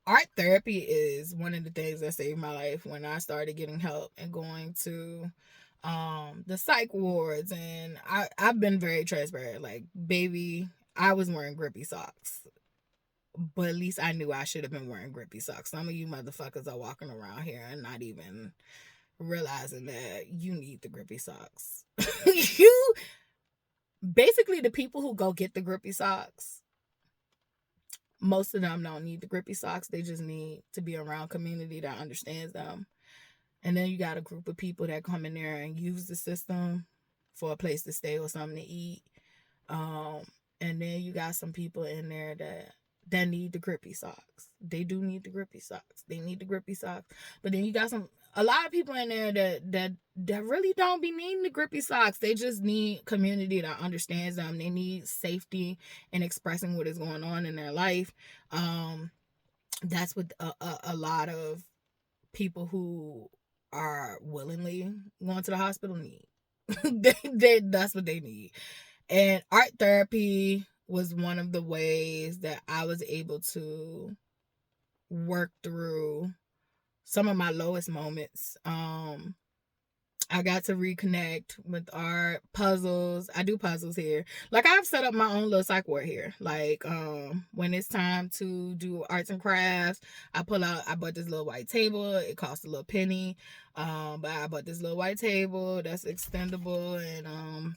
art therapy is one of the things that saved my life when I started getting help and going to the psych wards. And I've been very transparent. Like, baby, I was wearing grippy socks. But at least I knew I should have been wearing grippy socks. Some of you motherfuckers are walking around here and not even realizing that you need the grippy socks. You basically the people who go get the grippy socks, most of them don't need the grippy socks. They just need to be around community that understands them. And then you got a group of people that come in there and use the system for a place to stay or something to eat. And then you got some people in there that need the grippy socks. They do need the grippy socks. They need the grippy socks. But then you got a lot of people in there that really don't be needing the grippy socks. They just need community that understands them. They need safety in expressing what is going on in their life. That's what a lot of people who are willingly going to the hospital need. That's what they need. And art therapy was one of the ways that I was able to work through some of my lowest moments. I got to reconnect with art, puzzles. I do puzzles here. Like I've set up my own little psych ward here. Like when it's time to do arts and crafts, I bought this little white table. It cost a little penny. But I bought this little white table that's extendable, and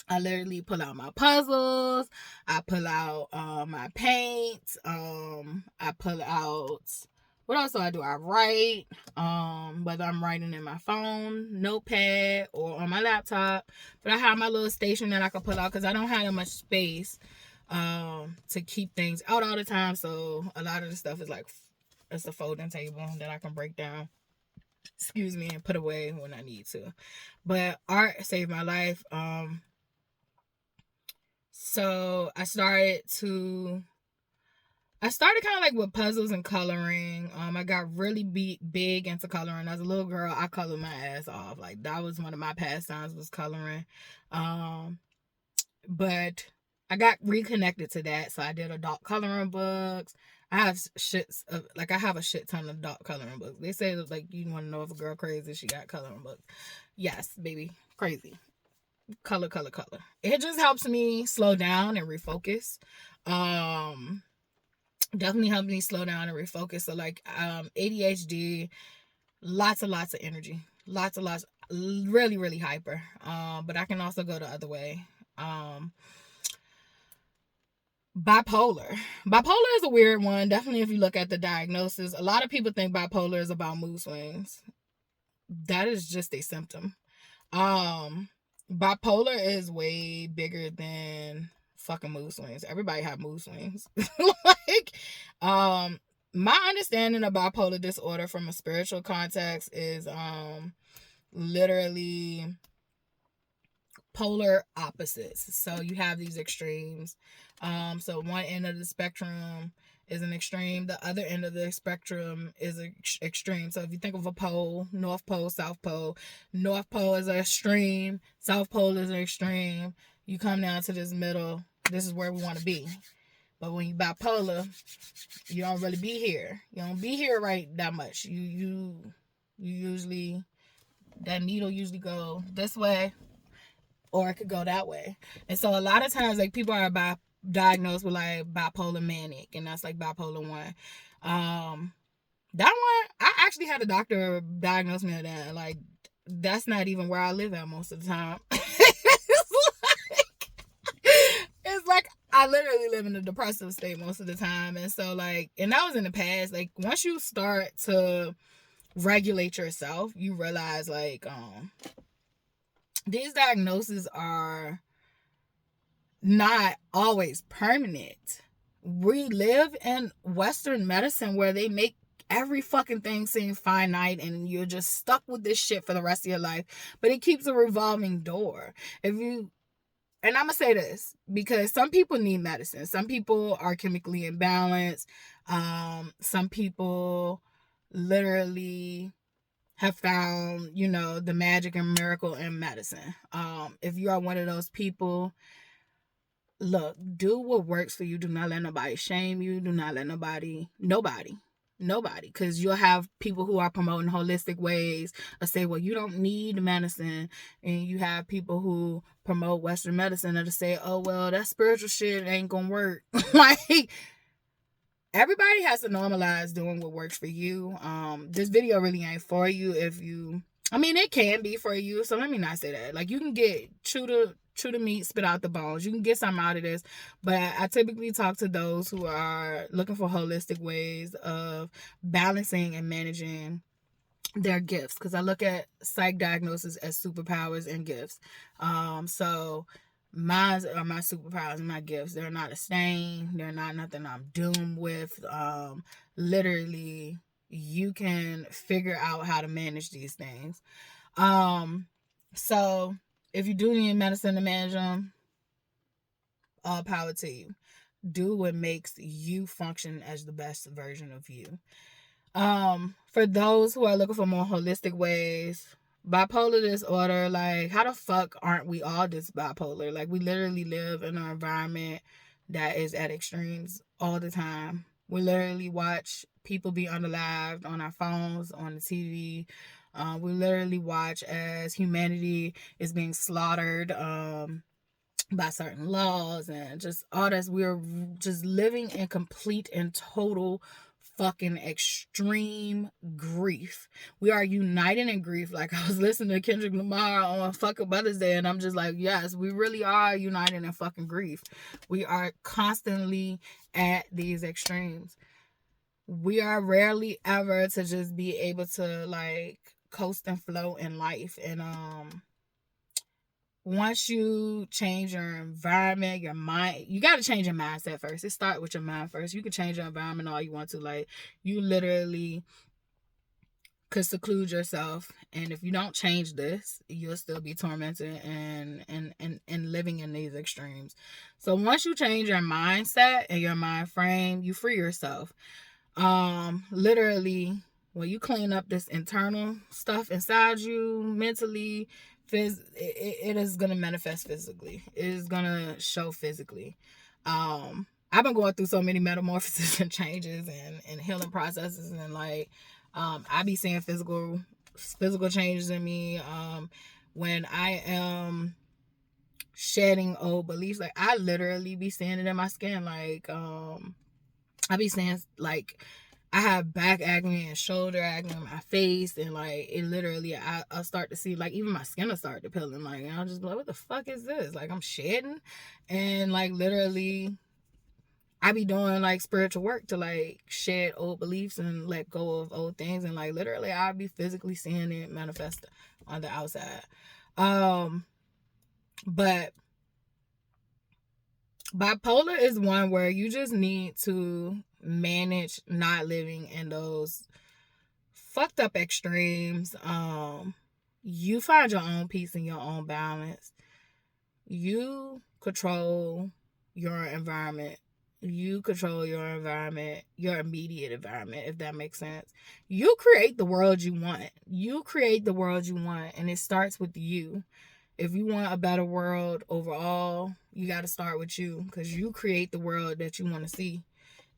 I literally pull out my puzzles. I pull out my paints. I pull out, what else do? I write, whether I'm writing in my phone, notepad, or on my laptop. But I have my little station that I can pull out because I don't have that much space to keep things out all the time. So a lot of the stuff is like, it's a folding table that I can break down, and put away when I need to. But art saved my life. So I started kind of like with puzzles and coloring. I got really big into coloring. As a little girl, I colored my ass off. Like that was one of my pastimes, was coloring. But I got reconnected to that. So I did adult coloring books. I have a shit ton of adult coloring books. They say like you want to know if a girl crazy, she got coloring books. Yes, baby, crazy. Color. It just helps me slow down and refocus. Definitely helped me slow down and refocus. So like ADHD, lots and lots of energy, lots, really really hyper. But I can also go the other way. Um, bipolar is a weird one. Definitely, if you look at the diagnosis, a lot of people think bipolar is about mood swings. That is just a symptom. Um, Bipolar is way bigger than fucking mood swings. Everybody have mood swings. Like, um, my understanding of bipolar disorder from a spiritual context is literally polar opposites. So you have these extremes. So one end of the spectrum is an extreme. The other end of the spectrum is an extreme. So if you think of a pole, North Pole, South Pole, North Pole is an extreme, South Pole is an extreme. You come down to this middle. This is where we want to be. But when you bipolar, you don't really be here. You don't be here right that much. You usually, that needle usually go this way, or it could go that way. And so a lot of times, like, people are diagnosed with like bipolar manic, and that's like bipolar 1. That one, I actually had a doctor diagnose me with that. Like, that's not even where I live at most of the time. It's like I literally live in a depressive state most of the time. And so like, and that was in the past. Like, once you start to regulate yourself, you realize like these diagnoses are not always permanent. We live in Western medicine where they make every fucking thing seem finite, and you're just stuck with this shit for the rest of your life. But it keeps a revolving door. And I'm gonna say this because some people need medicine. Some people are chemically imbalanced. Some people literally have found, the magic and miracle in medicine. If you are one of those people, look, do what works for you. Do not let nobody shame you. Do not let nobody, because you'll have people who are promoting holistic ways or say, well, you don't need medicine. And you have people who promote Western medicine or to say, oh, well, that spiritual shit ain't gonna work. Like, everybody has to normalize doing what works for you. This video really ain't for you. It can be for you, so let me not say that. Like, you can get chew the meat, spit out the bones. You can get something out of this, but I typically talk to those who are looking for holistic ways of balancing and managing their gifts, because I look at psych diagnosis as superpowers and gifts. So mine are my superpowers and my gifts. They're not a stain. They're not nothing I'm doomed with. Literally, you can figure out how to manage these things. So if you do need medicine to manage them, all power to you. Do what makes you function as the best version of you. For those who are looking for more holistic ways, bipolar disorder, like, how the fuck aren't we all this bipolar? Like, we literally live in an environment that is at extremes all the time. We literally watch people be unalived on our phones, on the TV. We literally watch as humanity is being slaughtered by certain laws and just all this. We're just living in complete and total fucking extreme grief. We are united in grief. Like, I was listening to Kendrick Lamar on fucking Mother's Day, and I'm just like, yes, we really are united in fucking grief. We are constantly at these extremes. We are rarely ever to just be able to like coast and flow in life. And once you change your environment, your mind, you got to change your mindset first. It starts with your mind first. You can change your environment all you want to. Like, you literally could seclude yourself, and if you don't change this, you'll still be tormented and living in these extremes. So once you change your mindset and your mind frame, you free yourself. Literally, when you clean up this internal stuff inside you, mentally, it is gonna manifest physically. It is gonna show physically. I've been going through so many metamorphoses and changes and healing processes, and like, I be seeing physical changes in me. When I am shedding old beliefs, like, I literally be seeing it in my skin. Like, I be saying, like, I have back acne and shoulder acne on my face, and like it literally, I'll start to see, like, even my skin will start to peel, and like, I'll just be like, what the fuck is this? Like, I'm shedding, and like literally, I be doing like spiritual work to like shed old beliefs and let go of old things, and like literally, I'll be physically seeing it manifest on the outside. But bipolar is one where you just need to manage not living in those fucked up extremes. You find your own peace and your own balance. You control your environment. You control your environment, your immediate environment, if that makes sense. You create the world you want. You create the world you want, and it starts with you. If you want a better world overall, you got to start with you, because you create the world that you want to see.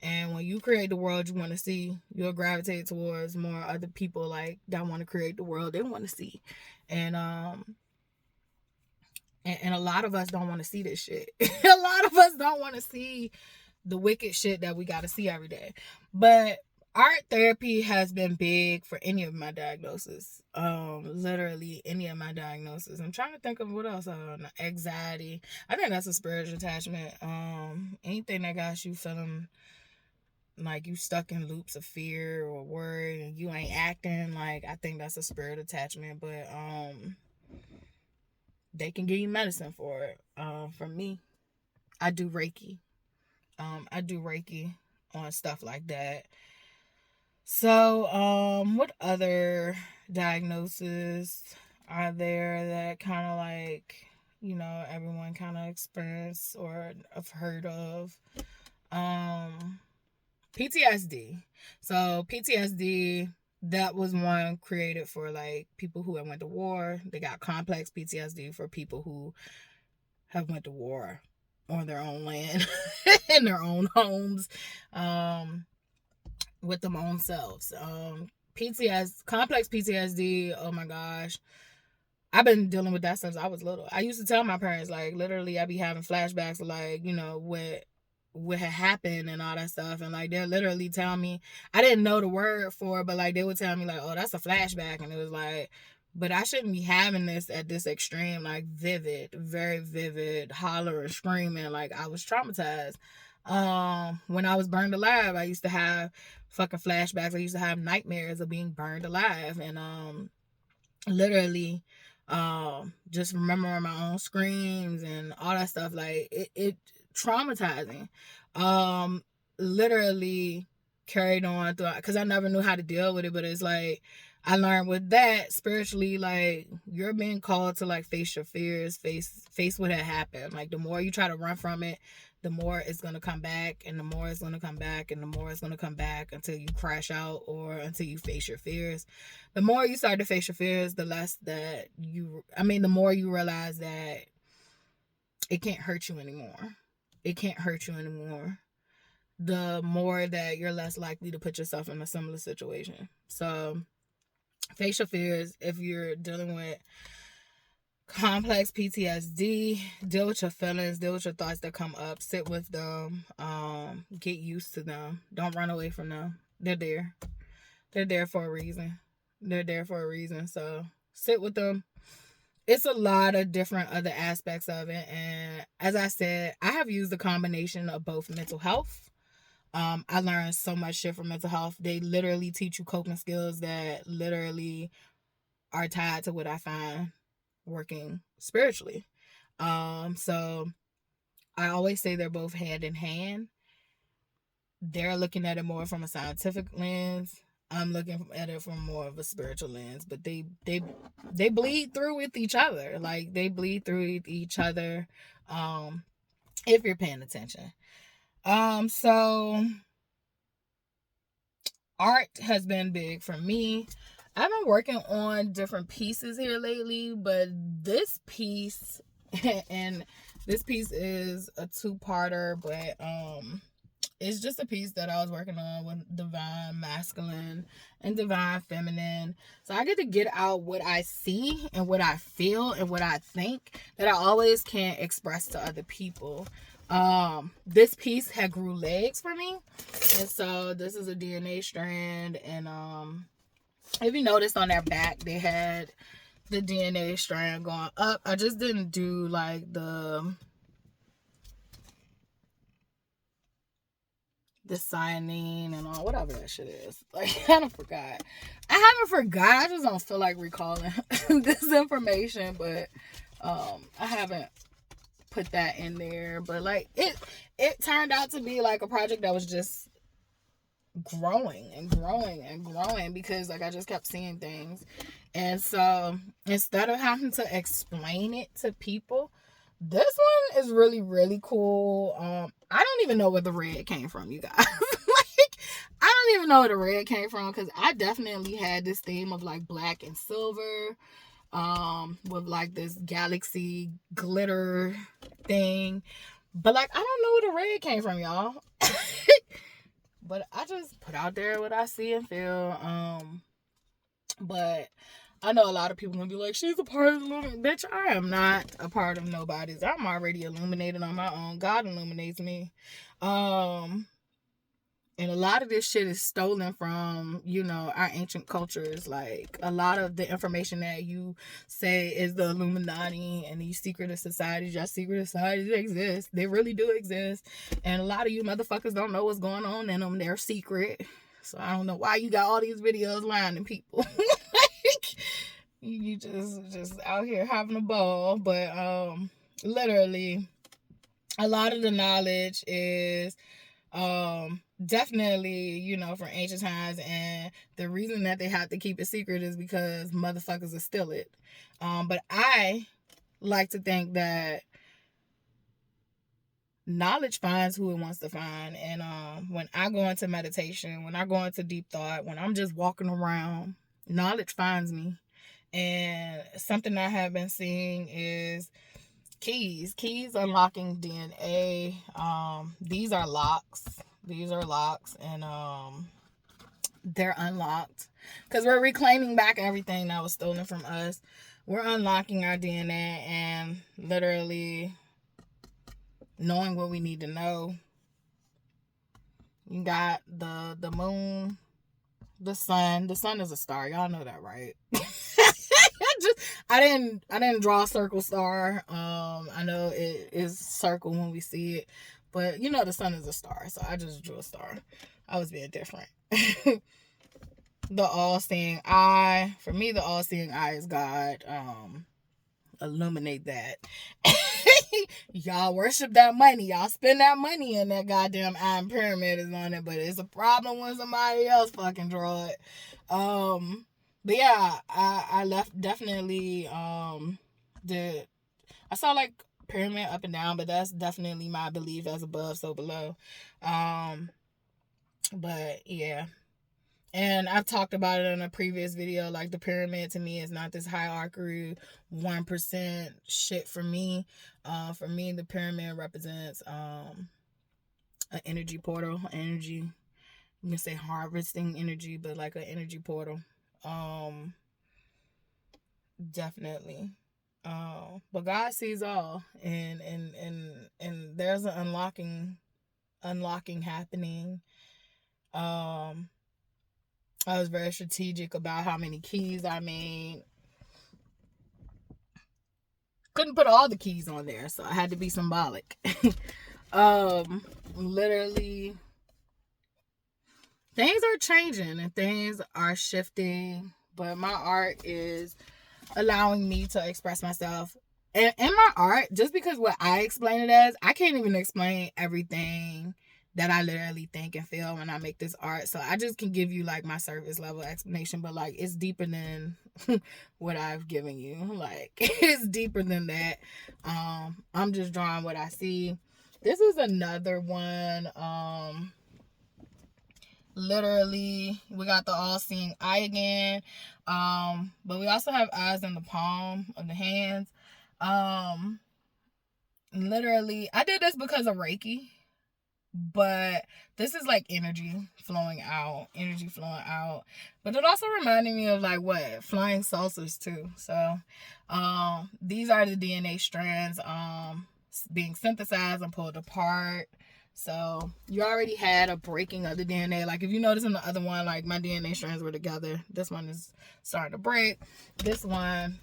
And when you create the world you want to see, you'll gravitate towards more other people like that want to create the world they want to see. And a lot of us don't want to see this shit. A lot of us don't want to see the wicked shit that we got to see every day. But art therapy has been big for any of my diagnoses. Literally any of my diagnoses. I'm trying to think of what else. Anxiety. I think that's a spiritual attachment. Anything that got you feeling like you stuck in loops of fear or worry and you ain't acting, like, I think that's a spirit attachment. But they can give you medicine for it. For me, I do Reiki. I do Reiki on stuff like that. So, what other diagnoses are there that kind of like, everyone kind of experience or have heard of? PTSD. So PTSD, that was one created for like people who have went to war. They got complex PTSD for people who have went to war on their own land, in their own homes, with them own selves. Complex PTSD, oh my gosh. I've been dealing with that since I was little. I used to tell my parents, like, literally, I be having flashbacks of, like, what had happened and all that stuff. And, like, they'll literally tell me, I didn't know the word for it, but, like, they would tell me, like, oh, that's a flashback. And it was like, but I shouldn't be having this at this extreme, like, vivid, very vivid, hollering, screaming. Like, I was traumatized. When I was burned alive, I used to have fucking flashbacks. I used to have nightmares of being burned alive. And, literally, just remembering my own screams and all that stuff, like it traumatizing. Literally carried on through, because I never knew how to deal with it. But it's like I learned with that spiritually, like, you're being called to like face your fears, face what had happened. Like, the more you try to run from it, the more it's going to come back, and the more it's going to come back, and the more it's going to come back until you crash out or until you face your fears. The more you start to face your fears, the more you realize that it can't hurt you anymore. It can't hurt you anymore. The more that you're less likely to put yourself in a similar situation. So, face your fears. If you're dealing with complex PTSD, deal with your feelings, deal with your thoughts that come up, sit with them, get used to them. Don't run away from them. They're there for a reason. So sit with them. It's a lot of different other aspects of it, and as I said, I have used a combination of both mental health. I learned so much shit from mental health. They literally teach you coping skills that literally are tied to what I find working spiritually. So I always say they're both hand in hand. They're looking at it more from a scientific lens. I'm looking at it from more of a spiritual lens, but they bleed through with each other. Like, they bleed through each other, if you're paying attention. So art has been big for me. I've been working on different pieces here lately, but this piece, and this piece is a two-parter, but it's just a piece that I was working on with divine masculine and divine feminine. So I get to get out what I see and what I feel and what I think that I always can't express to other people. This piece had grew legs for me. And so this is a DNA strand. And if you notice on their back, they had the DNA strand going up. I just didn't do like the cyanine and all, whatever that shit is. Like, I don't forgot. I haven't forgot. I just don't feel like recalling this information, but I haven't put that in there. But like it turned out to be like a project that was just growing and growing and growing, because like I just kept seeing things. And so instead of having to explain it to people, this one is really, really cool. I don't even know where the red came from, you guys. Like, I don't even know where the red came from, because I definitely had this theme of like black and silver, with like this galaxy glitter thing. But like, I don't know where the red came from, y'all. But I just put out there what I see and feel. But I know a lot of people gonna be like, she's a part of the Illuminati. Bitch, I am not a part of nobody's. I'm already illuminated on my own. God illuminates me. And a lot of this shit is stolen from, you know, our ancient cultures. Like, a lot of the information that you say is the Illuminati and these secretive societies, your secretive societies exist. They really do exist. And a lot of you motherfuckers don't know what's going on in them. They're secret. So I don't know why you got all these videos lying to people. Like, you just out here having a ball. But literally, a lot of the knowledge is definitely, you know, from ancient times, and the reason that they have to keep it secret is because motherfuckers will steal it. But I like to think that knowledge finds who it wants to find. And when I go into meditation, when I go into deep thought, when I'm just walking around, knowledge finds me. And something I have been seeing is keys unlocking DNA. These are locks, and they're unlocked because we're reclaiming back everything that was stolen from us. We're unlocking our DNA and literally knowing what we need to know. You got the moon, the sun. The sun is a star, y'all know that, right? I didn't draw a circle star. I know it is circle when we see it, but you know the sun is a star, so I just drew a star. I was being different. The all-seeing eye. For me, the all-seeing eye is God. Illuminate that. Y'all worship that money. Y'all spend that money, and that goddamn iron pyramid is on it. But it's a problem when somebody else fucking draw it. But yeah, I left definitely I saw like pyramid up and down, but that's definitely my belief, as above, so below. But yeah. And I've talked about it in a previous video. Like, the pyramid to me is not this hierarchy 1% shit for me. For me, the pyramid represents an energy portal. Energy, you can say harvesting energy, but like an energy portal. Definitely. But God sees all, and there's an unlocking happening. I was very strategic about how many keys I made. Couldn't put all the keys on there, so I had to be symbolic. Literally, things are changing and things are shifting, but my art is allowing me to express myself. And in my art, just because what I explain it as, I can't even explain everything that I literally think and feel when I make this art. So I just can give you like my surface level explanation, but like it's deeper than what I've given you. Like, it's deeper than that. I'm just drawing what I see. This is another one. Literally, we got the all-seeing eye again. But we also have eyes in the palm of the hands. Literally, I did this because of Reiki. But this is like energy flowing out. But it also reminded me of like what? Flying saucers too. So these are the DNA strands. being synthesized and pulled apart. So you already had a breaking of the DNA. Like if you notice in the other one, like my DNA strands were together. This one is starting to break. This one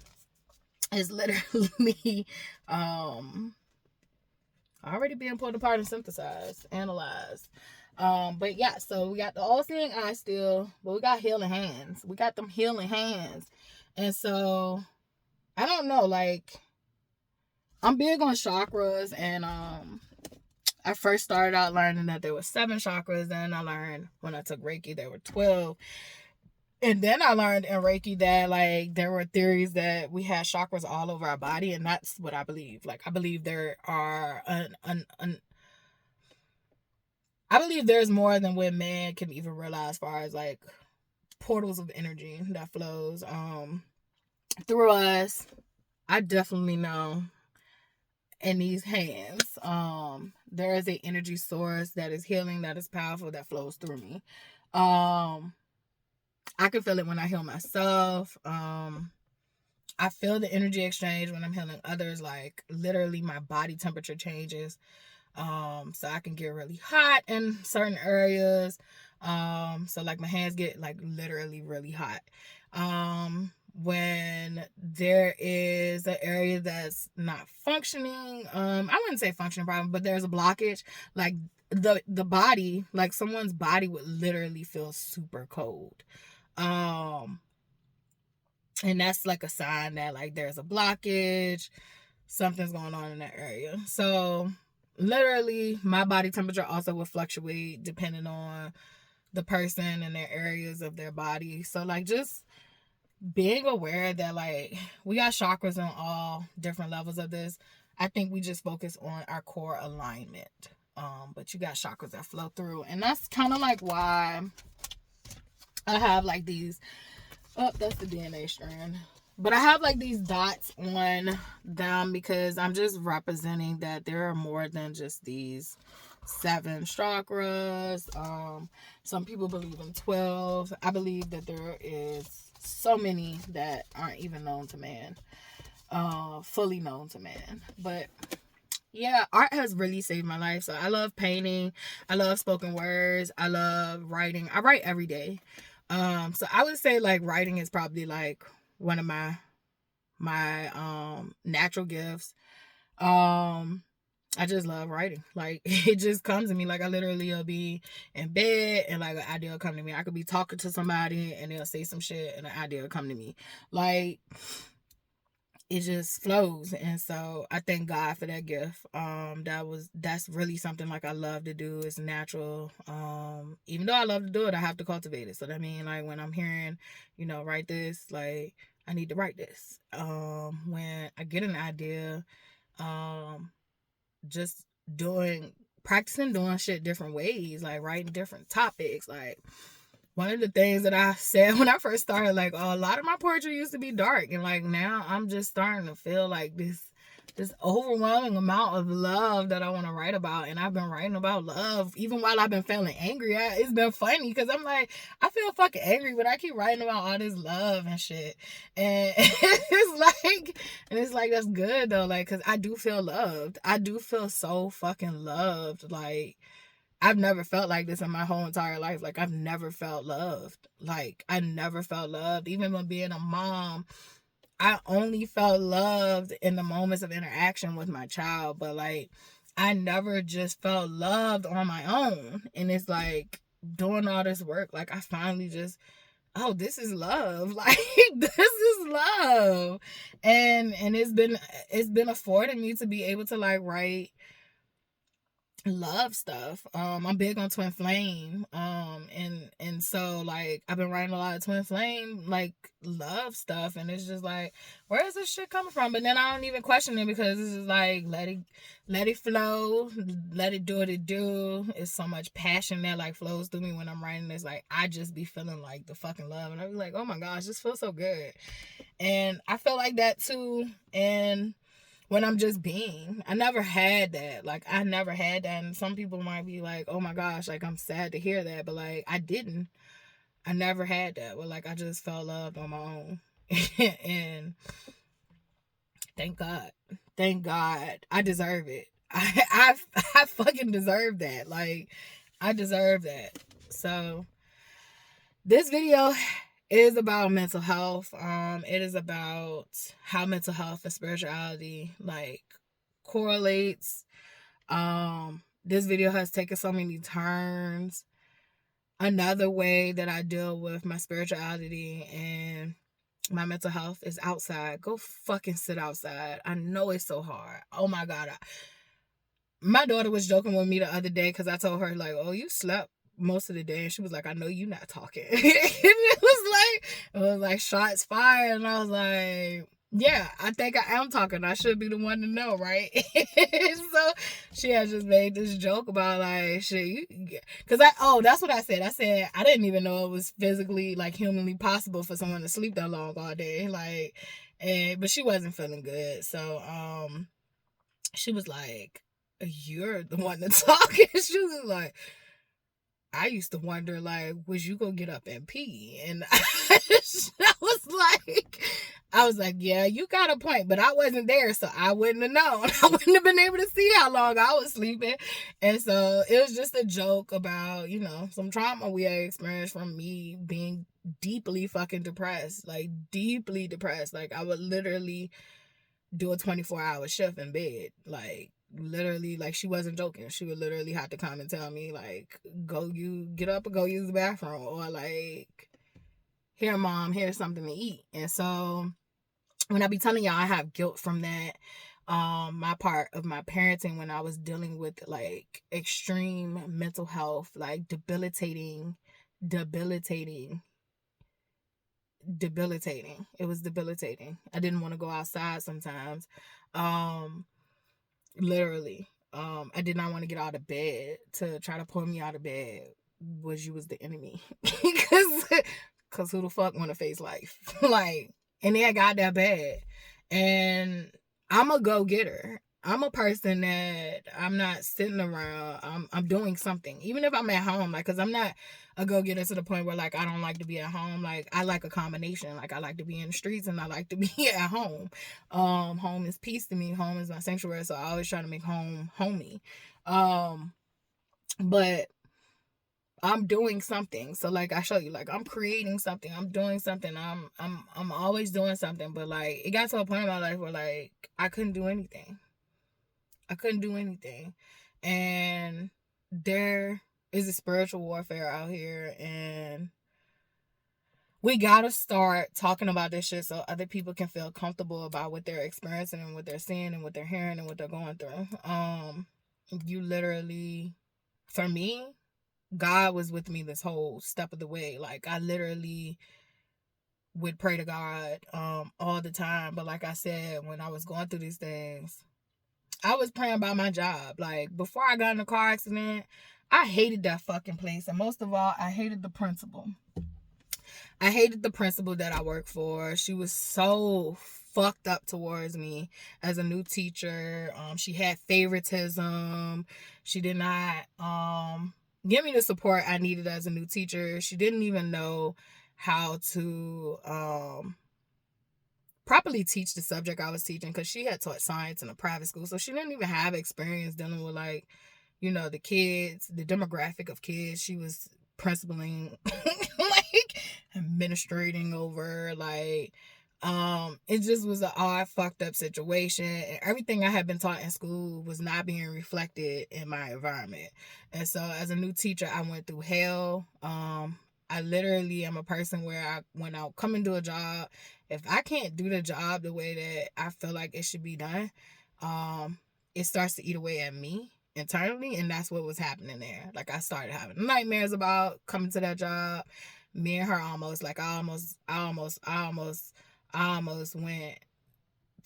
is literally already being pulled apart and synthesized, analyzed. But yeah, so we got the all-seeing eye still, but we got healing hands. We got them healing hands. And so I don't know, like I'm big on chakras, and I first started out learning that there were 7 chakras. Then I learned when I took Reiki there were 12. And then I learned in Reiki that like there were theories that we had chakras all over our body, and that's what I believe. Like I believe there are I believe there's more than what man can even realize as far as like portals of energy that flows through us. I definitely know in these hands there is a energy source that is healing, that is powerful, that flows through me. I can feel it when I heal myself. I feel the energy exchange when I'm healing others. Like literally my body temperature changes. So I can get really hot in certain areas. So like my hands get like literally really hot. When there is an area that's not functioning, I wouldn't say functioning problem, but there's a blockage, like the body, like someone's body would literally feel super cold. And that's like a sign that like there's a blockage, something's going on in that area. So literally my body temperature also will fluctuate depending on the person and their areas of their body. So like just being aware that like we got chakras on all different levels of this. I think we just focus on our core alignment. But you got chakras that flow through, and that's kind of like why I have like these, oh, that's the DNA strand. But I have like these dots on them because I'm just representing that there are more than just these 7 chakras. Some people believe in 12. I believe that there is so many that aren't even known to man, fully known to man. But yeah, art has really saved my life. So I love painting. I love spoken words. I love writing. I write every day. So I would say like writing is probably like one of my natural gifts. I just love writing. Like it just comes to me. Like I literally will be in bed and like an idea will come to me. I could be talking to somebody and they'll say some shit and an idea will come to me. Like it just flows. And so I thank God for that gift. That's really something like I love to do. It's natural. Even though I love to do it, I have to cultivate it. So that means like when I'm hearing, write this, like I need to write this. When I get an idea, just practicing doing shit different ways, like writing different topics. Like one of the things that I said when I first started, like a lot of my poetry used to be dark, and like now I'm just starting to feel like this overwhelming amount of love that I want to write about. And I've been writing about love even while I've been feeling angry. It's been funny because I'm like, I feel fucking angry, but I keep writing about all this love and shit. And it's like that's good though, like because I do feel loved. I do feel so fucking loved. Like I've never felt like this in my whole entire life. Like I've never felt loved. Like I never felt loved. Even when being a mom, I only felt loved in the moments of interaction with my child. But like I never just felt loved on my own. And it's like doing all this work, like I finally just, oh, this is love. Like this is love. And it's been affording me to be able to like write love stuff. I'm big on twin flame. And so like I've been writing a lot of twin flame like love stuff, and it's just like, where is this shit coming from? But then I don't even question it because this is like let it flow, let it do what it do. It's so much passion that like flows through me when I'm writing this. Like I just be feeling like the fucking love, and I be like, oh my gosh, this feels so good. And I feel like that too. And when I'm just being, I never had that. Like I never had that. And some people might be like, oh my gosh, like I'm sad to hear that, but like I never had that. But like I just felt loved on my own. and Thank God. Thank God. I deserve it. I fucking deserve that. Like, I deserve that. So this video is about mental health. It is about how mental health and spirituality like correlates. This video has taken so many turns. Another way that I deal with my spirituality and my mental health is outside. Go fucking sit outside. I know it's so hard. Oh my God. My daughter was joking with me the other day because I told her, like, oh, you slept most of the day. And she was like, I know you not talking. And it was like shots fired. And I was like, yeah, I think I am talking. I should be the one to know, right? So she had just made this joke about like shit, because that's what I said. I said I didn't even know it was physically like humanly possible for someone to sleep that long all day, like, but she wasn't feeling good, so she was like, "You're the one that's talking." She was like, I used to wonder, like, was you gonna get up and pee? And I was like, yeah, you got a point, but I wasn't there, so I wouldn't have known. I wouldn't have been able to see how long I was sleeping. And so it was just a joke about, some trauma we had experienced from me being deeply fucking depressed, like deeply depressed. Like I would literally do a 24-hour shift in bed, like literally, like she wasn't joking. She would literally have to come and tell me, like, you get up and go use the bathroom, or like, here mom, here's something to eat. And so when I be telling y'all I have guilt from that, my part of my parenting when I was dealing with like extreme mental health, like debilitating. It was debilitating. I didn't want to go outside sometimes. Literally. I did not want to get out of bed. To try to pull me out of bed was you was the enemy. Cause who the fuck want to face life? Like, and it got that bad. And I'm a go-getter. I'm a person that I'm not sitting around. I'm doing something. Even if I'm at home, like, cause I'm not a go-getter to the point where like I don't like to be at home. Like I like a combination. Like I like to be in the streets and I like to be at home. Home is peace to me. Home is my sanctuary. So I always try to make home homey. But I'm doing something. So like I show you, like I'm creating something. I'm doing something. I'm always doing something. But like it got to a point in my life where like I couldn't do anything. And there is a spiritual warfare out here, and we gotta start talking about this shit so other people can feel comfortable about what they're experiencing and what they're seeing and what they're hearing and what they're going through. You literally, for me, God was with me this whole step of the way. Like I literally would pray to God all the time. But like I said, when I was going through these things, I was praying about my job. Like before I got in a car accident, I hated that fucking place. And most of all, I hated the principal. I hated the principal that I worked for. She was so fucked up towards me as a new teacher. She had favoritism. She did not give me the support I needed as a new teacher. She didn't even know how to properly teach the subject I was teaching, because she had taught science in a private school. So she didn't even have experience dealing with like, the kids, the demographic of kids she was principaling, like administrating over, like, it just was an odd, fucked up situation. And everything I had been taught in school was not being reflected in my environment. And so as a new teacher, I went through hell. I literally am a person where when I come into a job, if I can't do the job the way that I feel like it should be done, it starts to eat away at me internally. And that's what was happening there. Like I started having nightmares about coming to that job. Me and her I almost went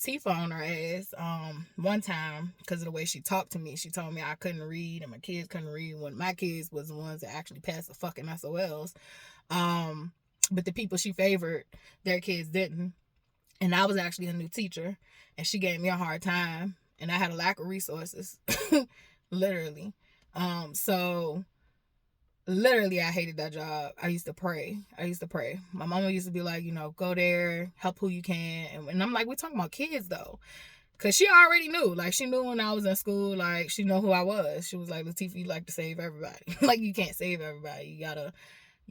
Tifa on her ass one time because of the way she talked to me. She told me I couldn't read and my kids couldn't read, when my kids was the ones that actually passed the fucking SOLs. But the people she favored, their kids didn't. And I was actually a new teacher, and she gave me a hard time, and I had a lack of resources. Literally. So Literally, I hated that job. I used to pray. My mama used to be like, go there, help who you can. And I'm like, we're talking about kids though. Cause she already knew. Like, she knew when I was in school, like, she knew who I was. She was like, Latifah, you like to save everybody. Like, you can't save everybody. You're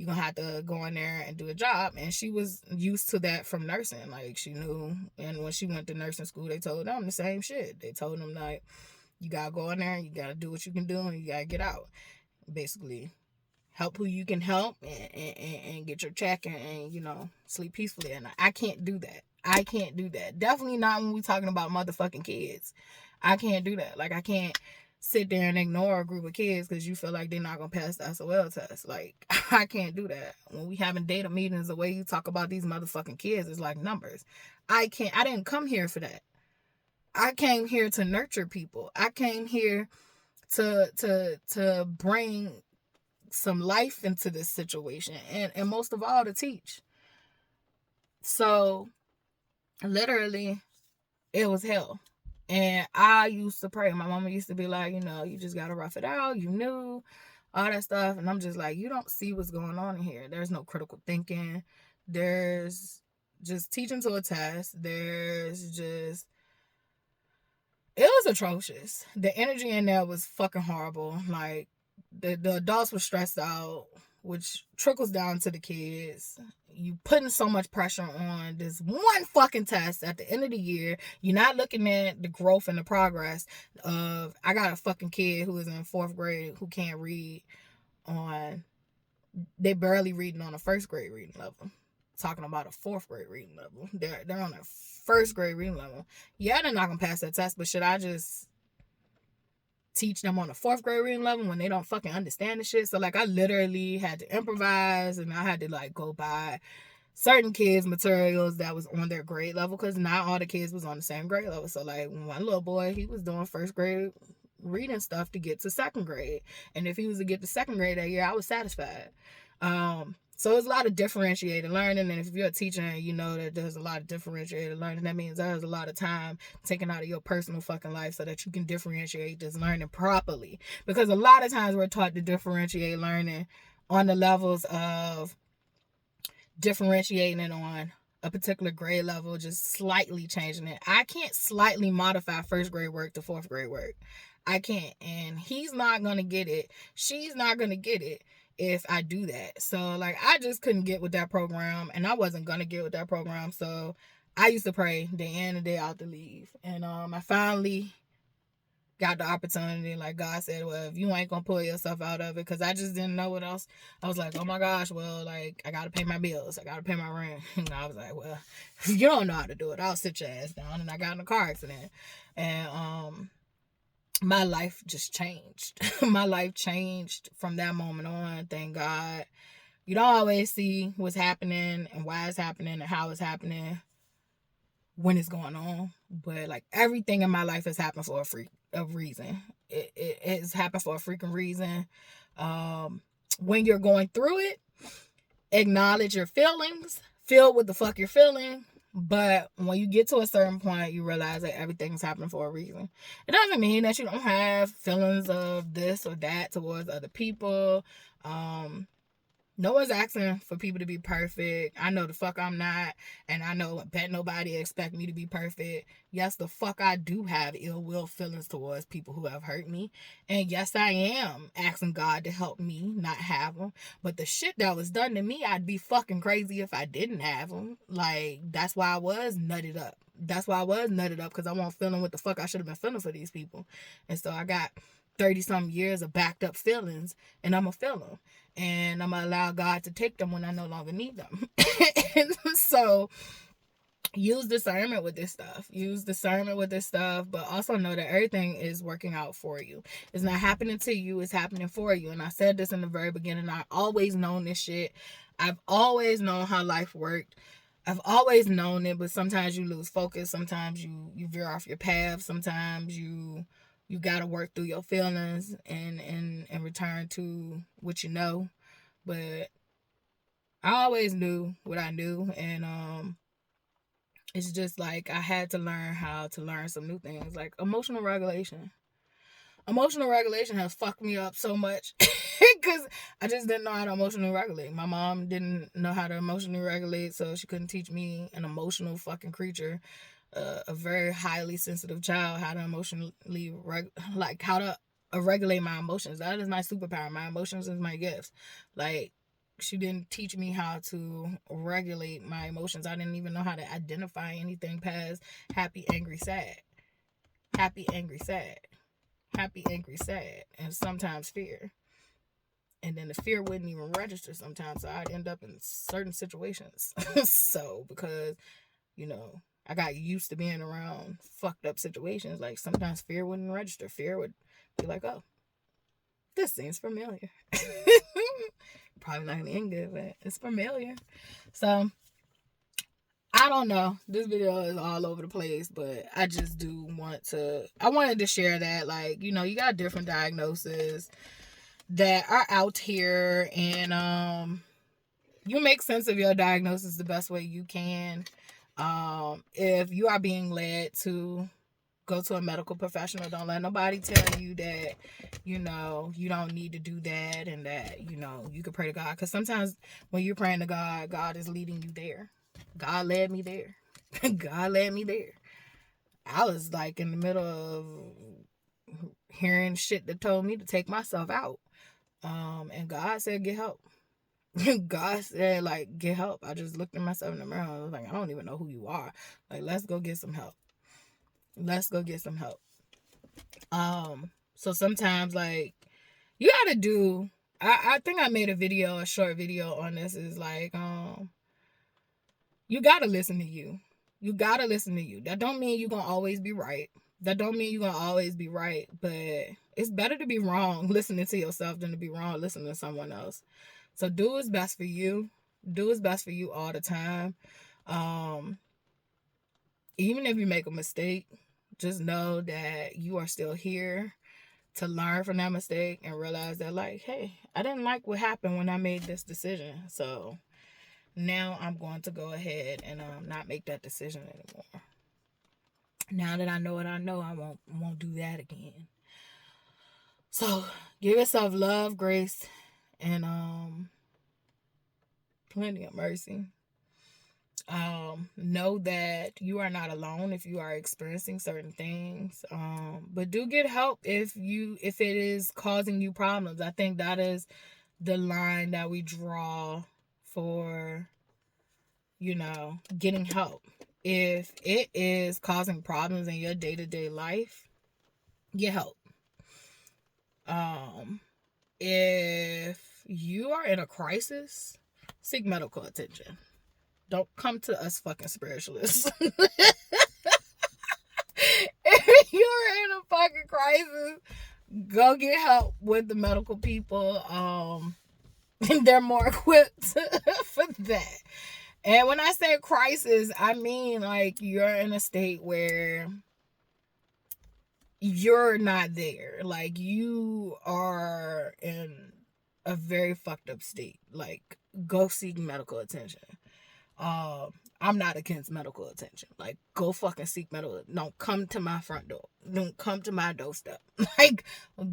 gonna have to go in there and do a job. And she was used to that from nursing. Like, she knew. And when she went to nursing school, they told them the same shit. They told them, like, you gotta go in there, you gotta do what you can do, and you gotta get out. Basically, help who you can help, and get your check, and sleep peacefully. And I can't do that. I can't do that. Definitely not when we talking about motherfucking kids. I can't do that. Like, I can't sit there and ignore a group of kids because you feel like they're not gonna pass the SOL test. Like, I can't do that. When we having data meetings, the way you talk about these motherfucking kids is like numbers. I didn't come here for that. I came here to nurture people. I came here to bring some life into this situation, and most of all, to teach. So literally, it was hell. And I used to pray. My mama used to be like, you just gotta rough it out. You knew all that stuff. And I'm just like, you don't see what's going on in here. There's no critical thinking. There's just teaching to a test. It was atrocious. The energy in there was fucking horrible. Like, the adults were stressed out, which trickles down to the kids. You putting so much pressure on this one fucking test at the end of the year. You're not looking at the growth and the progress of, I got a fucking kid who is in 4th grade who can't read they barely reading on a 1st grade reading level. Talking about a 4th grade reading level. They're on a 1st grade reading level. Yeah, they're not gonna pass that test, but should I just teach them on a 4th grade reading level when they don't fucking understand the shit? So, like, I literally had to improvise, and I had to, like, go by certain kids' materials that was on their grade level, because not all the kids was on the same grade level. So, like, one little boy, he was doing 1st grade reading stuff to get to 2nd grade. And if he was to get to 2nd grade that year, I was satisfied. So it's a lot of differentiated learning, and if you're a teacher and you know that there's a lot of differentiated learning, that means there's a lot of time taken out of your personal fucking life so that you can differentiate this learning properly. Because a lot of times we're taught to differentiate learning on the levels of differentiating it on a particular grade level, just slightly changing it. I can't slightly modify 1st grade work to 4th grade work. I can't, and he's not gonna get it. She's not gonna get it if I do that. So, like, I just couldn't get with that program, and I wasn't gonna get with that program. So I used to pray day in and day out to leave. And I finally got the opportunity. Like, God said, well, if you ain't gonna pull yourself out of it, because I just didn't know what else. I was like, oh my gosh, well, like, I gotta pay my bills, I gotta pay my rent. And I was like, well, if you don't know how to do it, I'll sit your ass down. And I got in a car accident, and my life just changed. My life changed from that moment on. Thank God. You don't always see what's happening and why it's happening and how it's happening when it's going on. But, like, everything in my life has happened for a reason. It has happened for a freaking reason. When you're going through it, acknowledge your feelings. Feel what the fuck you're feeling. But when you get to a certain point, you realize that everything's happening for a reason. It doesn't mean that you don't have feelings of this or that towards other people. No one's asking for people to be perfect. I know the fuck I'm not. And I know bet nobody expect me to be perfect. Yes, the fuck I do have ill will feelings towards people who have hurt me. And yes, I am asking God to help me not have them. But the shit that was done to me, I'd be fucking crazy if I didn't have them. Like, that's why I was nutted up. Because I wasn't feeling what the fuck I should have been feeling for these people. And so I got 30-some years of backed up feelings, and I'm going to feel them. And I'm going to allow God to take them when I no longer need them. So use discernment with this stuff. But also know that everything is working out for you. It's not happening to you, it's happening for you. And I said this in the very beginning. I always known this shit. I've always known how life worked. I've always known it, but sometimes you lose focus. Sometimes you veer off your path. Sometimes you got to work through your feelings and return to what you know. But I always knew what I knew. And it's just like I had to learn how to learn some new things, like emotional regulation. emotional regulation has fucked me up so much because I just didn't know how to emotionally regulate. My mom didn't know how to emotionally regulate, so she couldn't teach me, an emotional fucking creature, a very highly sensitive child, how to emotionally how to regulate my emotions. That is my superpower. My emotions is my gifts. Like, she didn't teach me how to regulate my emotions. I didn't even know how to identify anything past happy, angry, sad. Happy, angry, sad. Happy, angry, sad. And sometimes fear. And then the fear wouldn't even register sometimes. So I'd end up in certain situations. So, because, I got used to being around fucked up situations. Like, sometimes fear wouldn't register. Fear would be like, oh, this seems familiar. Probably not gonna end good, but it's familiar. So I don't know. This video is all over the place, but I just I wanted to share that, like, you got different diagnoses that are out here, and you make sense of your diagnosis the best way you can. If you are being led to go to a medical professional, don't let nobody tell you that, you don't need to do that, and that, you can pray to God. Because sometimes when you're praying to God, God is leading you there. God led me there. God led me there. I was like in the middle of hearing shit that told me to take myself out. And God said, get help. God said, like, get help. I just looked at myself in the mirror. I was like, I don't even know who you are. Like, let's go get some help. Let's go get some help. So sometimes, like, you gotta do, I think I made a short video on this, is like, you gotta listen to you. You gotta listen to you. That don't mean you're gonna always be right. But it's better to be wrong listening to yourself than to be wrong listening to someone else. So do what's best for you. Do what's best for you all the time. Even if you make a mistake, just know that you are still here to learn from that mistake and realize that, like, hey, I didn't like what happened when I made this decision. So now I'm going to go ahead and not make that decision anymore. Now that I know what I know, I won't do that again. So give yourself love, grace, and plenty of mercy. Know that you are not alone if you are experiencing certain things. But do get help if it is causing you problems. I think that is the line that we draw for, getting help. If it is causing problems in your day-to-day life, get help. If you are in a crisis, seek medical attention. Don't come to us fucking spiritualists. If you're in a fucking crisis, go get help with the medical people. They're more equipped for that. And when I say crisis, I mean, like, you're in a state where you're not there. Like, you are in a very fucked up state. Like, go seek medical attention. I'm not against medical attention. Like, go fucking seek medical. Don't come to my front door. Don't come to my doorstep. Like,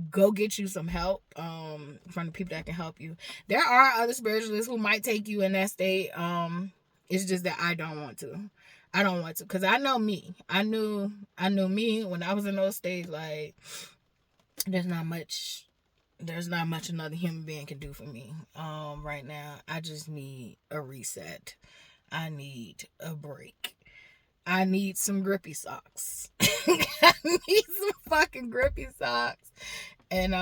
go get you some help from the people that can help you. There are other spiritualists who might take you in that state. It's just that I don't want to. Because I know me. I knew me when I was in those states. Like, there's not much another human being can do for me right now. I just need a reset. I need a break. I need some grippy socks. I need some fucking grippy socks. And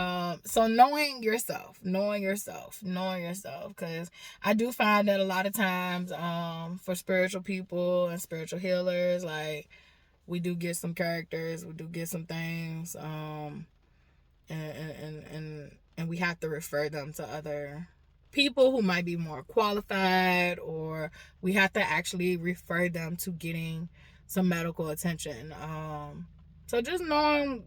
so knowing yourself, because I do find that a lot of times for spiritual people and spiritual healers, like, we do get some characters, we do get some things, and we have to refer them to other people who might be more qualified, or we have to actually refer them to getting some medical attention. So just knowing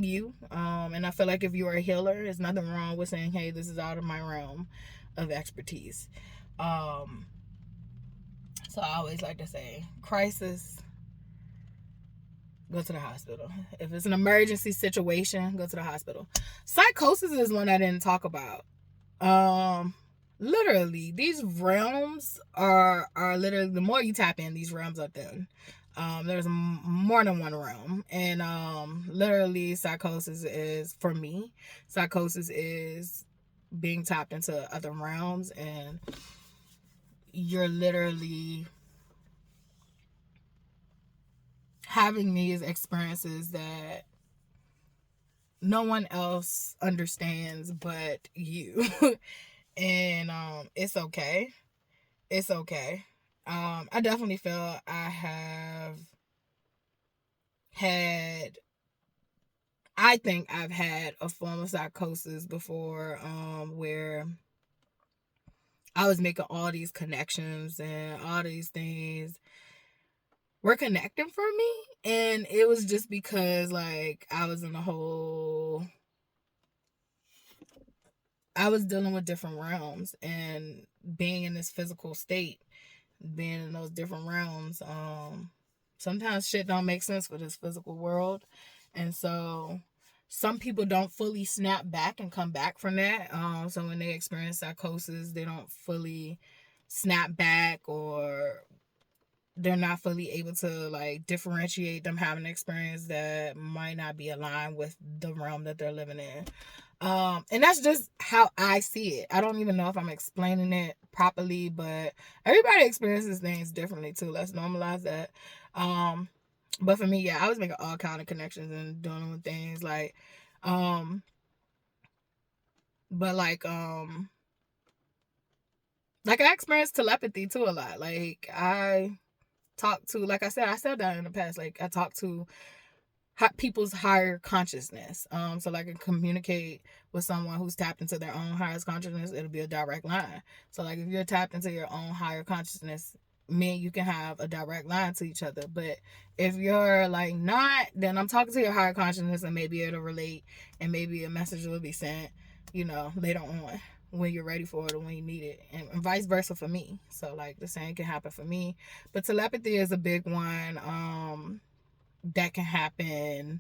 you, and I feel like if you are a healer, there's nothing wrong with saying, hey, this is out of my realm of expertise. So I always like to say, crisis, go to the hospital. If it's an emergency situation, go to the hospital. Psychosis is one I didn't talk about. Literally, these realms are literally, the more you tap in, these realms are thin. There's more than one realm, and literally, psychosis is, for me, psychosis is being tapped into other realms, and you're literally having these experiences that no one else understands but you. And it's okay. It's okay. I definitely feel I have had, I think I've had a form of psychosis before, where I was making all these connections and all these things were connecting for me, and it was just because, like, I was dealing with different realms, and being in this physical state, being in those different realms, sometimes shit don't make sense for this physical world. And so some people don't fully snap back and come back from that. So when they experience psychosis, they don't fully snap back, or they're not fully able to, like, differentiate them having an experience that might not be aligned with the realm that they're living in. And that's just how I see it. I don't even know if I'm explaining it properly, but everybody experiences things differently too. Let's normalize that. But for me, yeah, I was making all kind of connections and dealing with things like, but like I experienced telepathy too a lot. Like I talk to, like I said that in the past, like I talk to people's higher consciousness. So like I can communicate with someone who's tapped into their own highest consciousness. It'll be a direct line. So like if you're tapped into your own higher consciousness, me and you can have a direct line to each other. But if you're like not, then I'm talking to your higher consciousness, and maybe it'll relate, and maybe a message will be sent, later on, when you're ready for it or when you need it, and vice versa for me. So like the same can happen for me. But telepathy is a big one that can happen.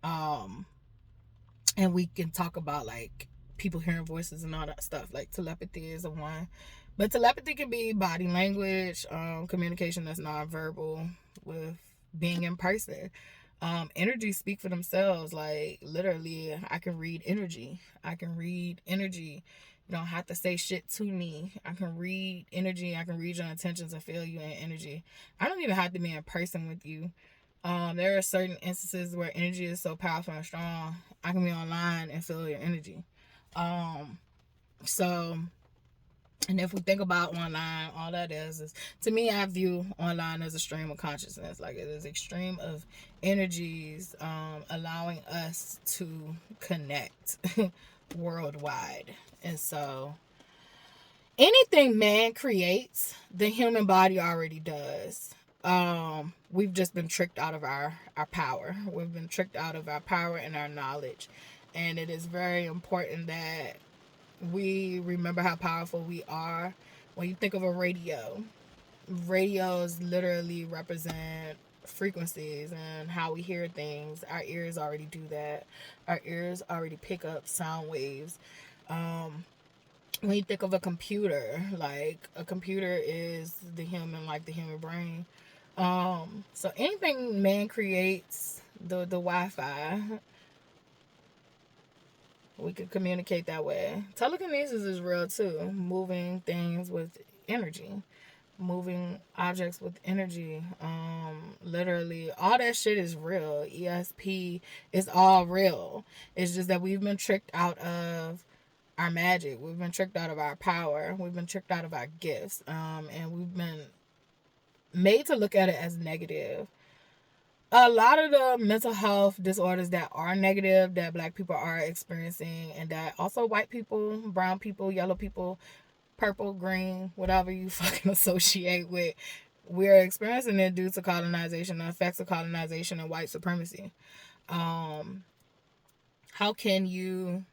And we can talk about like people hearing voices and all that stuff. Like telepathy is a one. But telepathy can be body language, communication that's nonverbal, with being in person. Energies speak for themselves. Like literally, I can read energy. You don't have to say shit to me. I can read energy. I can read your intentions and feel you in energy. I don't even have to be in person with you. There are certain instances where energy is so powerful and strong. I can be online and feel your energy. So, and if we think about online, all that is to me, I view online as a stream of consciousness. Like it is a stream of energies, allowing us to connect worldwide. And so anything man creates, the human body already does. We've just been tricked out of our power. We've been tricked out of our power and our knowledge. And it is very important that we remember how powerful we are. When you think of a radio, radios literally represent frequencies and how we hear things. Our ears already do that. Our ears already pick up sound waves. When you think of a computer, like a computer is the human brain. So anything man creates, the Wi-Fi, we could communicate that way. Telekinesis is real too. Moving things with energy, moving objects with energy. Literally, all that shit is real. ESP is all real. It's just that we've been tricked out of our magic. We've been tricked out of our power. We've been tricked out of our gifts. And we've been made to look at it as negative. A lot of the mental health disorders that are negative, that Black people are experiencing, and that also white people, brown people, yellow people, purple, green, whatever you fucking associate with, we're experiencing it due to colonization, the effects of colonization and white supremacy. How can you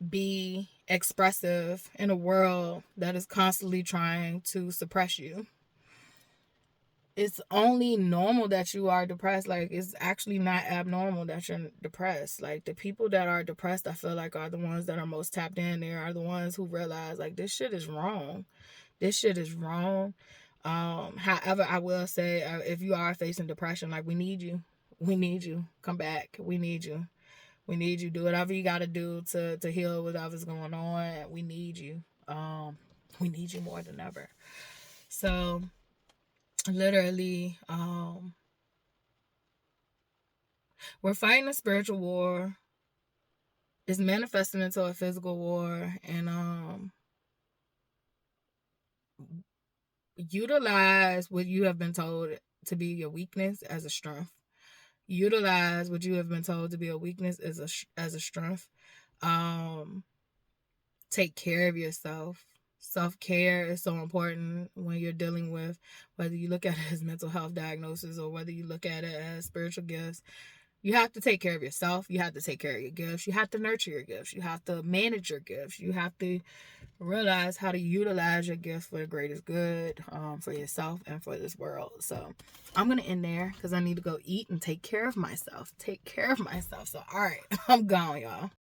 be expressive in a world that is constantly trying to suppress you? it's only normal that you are depressed. Like, it's actually not abnormal that you're depressed. Like, the people that are depressed, I feel like, are the ones that are most tapped in. They are the ones who realize, like, this shit is wrong. This shit is wrong. However, I will say, if you are facing depression, like, we need you. We need you. Come back. We need you. We need you. Do whatever you got to do to heal whatever's going on. We need you. We need you more than ever. So, literally, we're fighting a spiritual war. It's manifesting into a physical war, and utilize what you have been told to be your weakness as a strength. Utilize what you have been told to be a weakness as a strength. Take care of yourself. Self-care is so important when you're dealing with, whether you look at it as mental health diagnosis or whether you look at it as spiritual gifts. You have to take care of yourself. You have to take care of your gifts. You have to nurture your gifts. You have to manage your gifts. You have to realize how to utilize your gifts for the greatest good, for yourself and for this world. So I'm going to end there because I need to go eat and take care of myself. So, all right, I'm gone, y'all.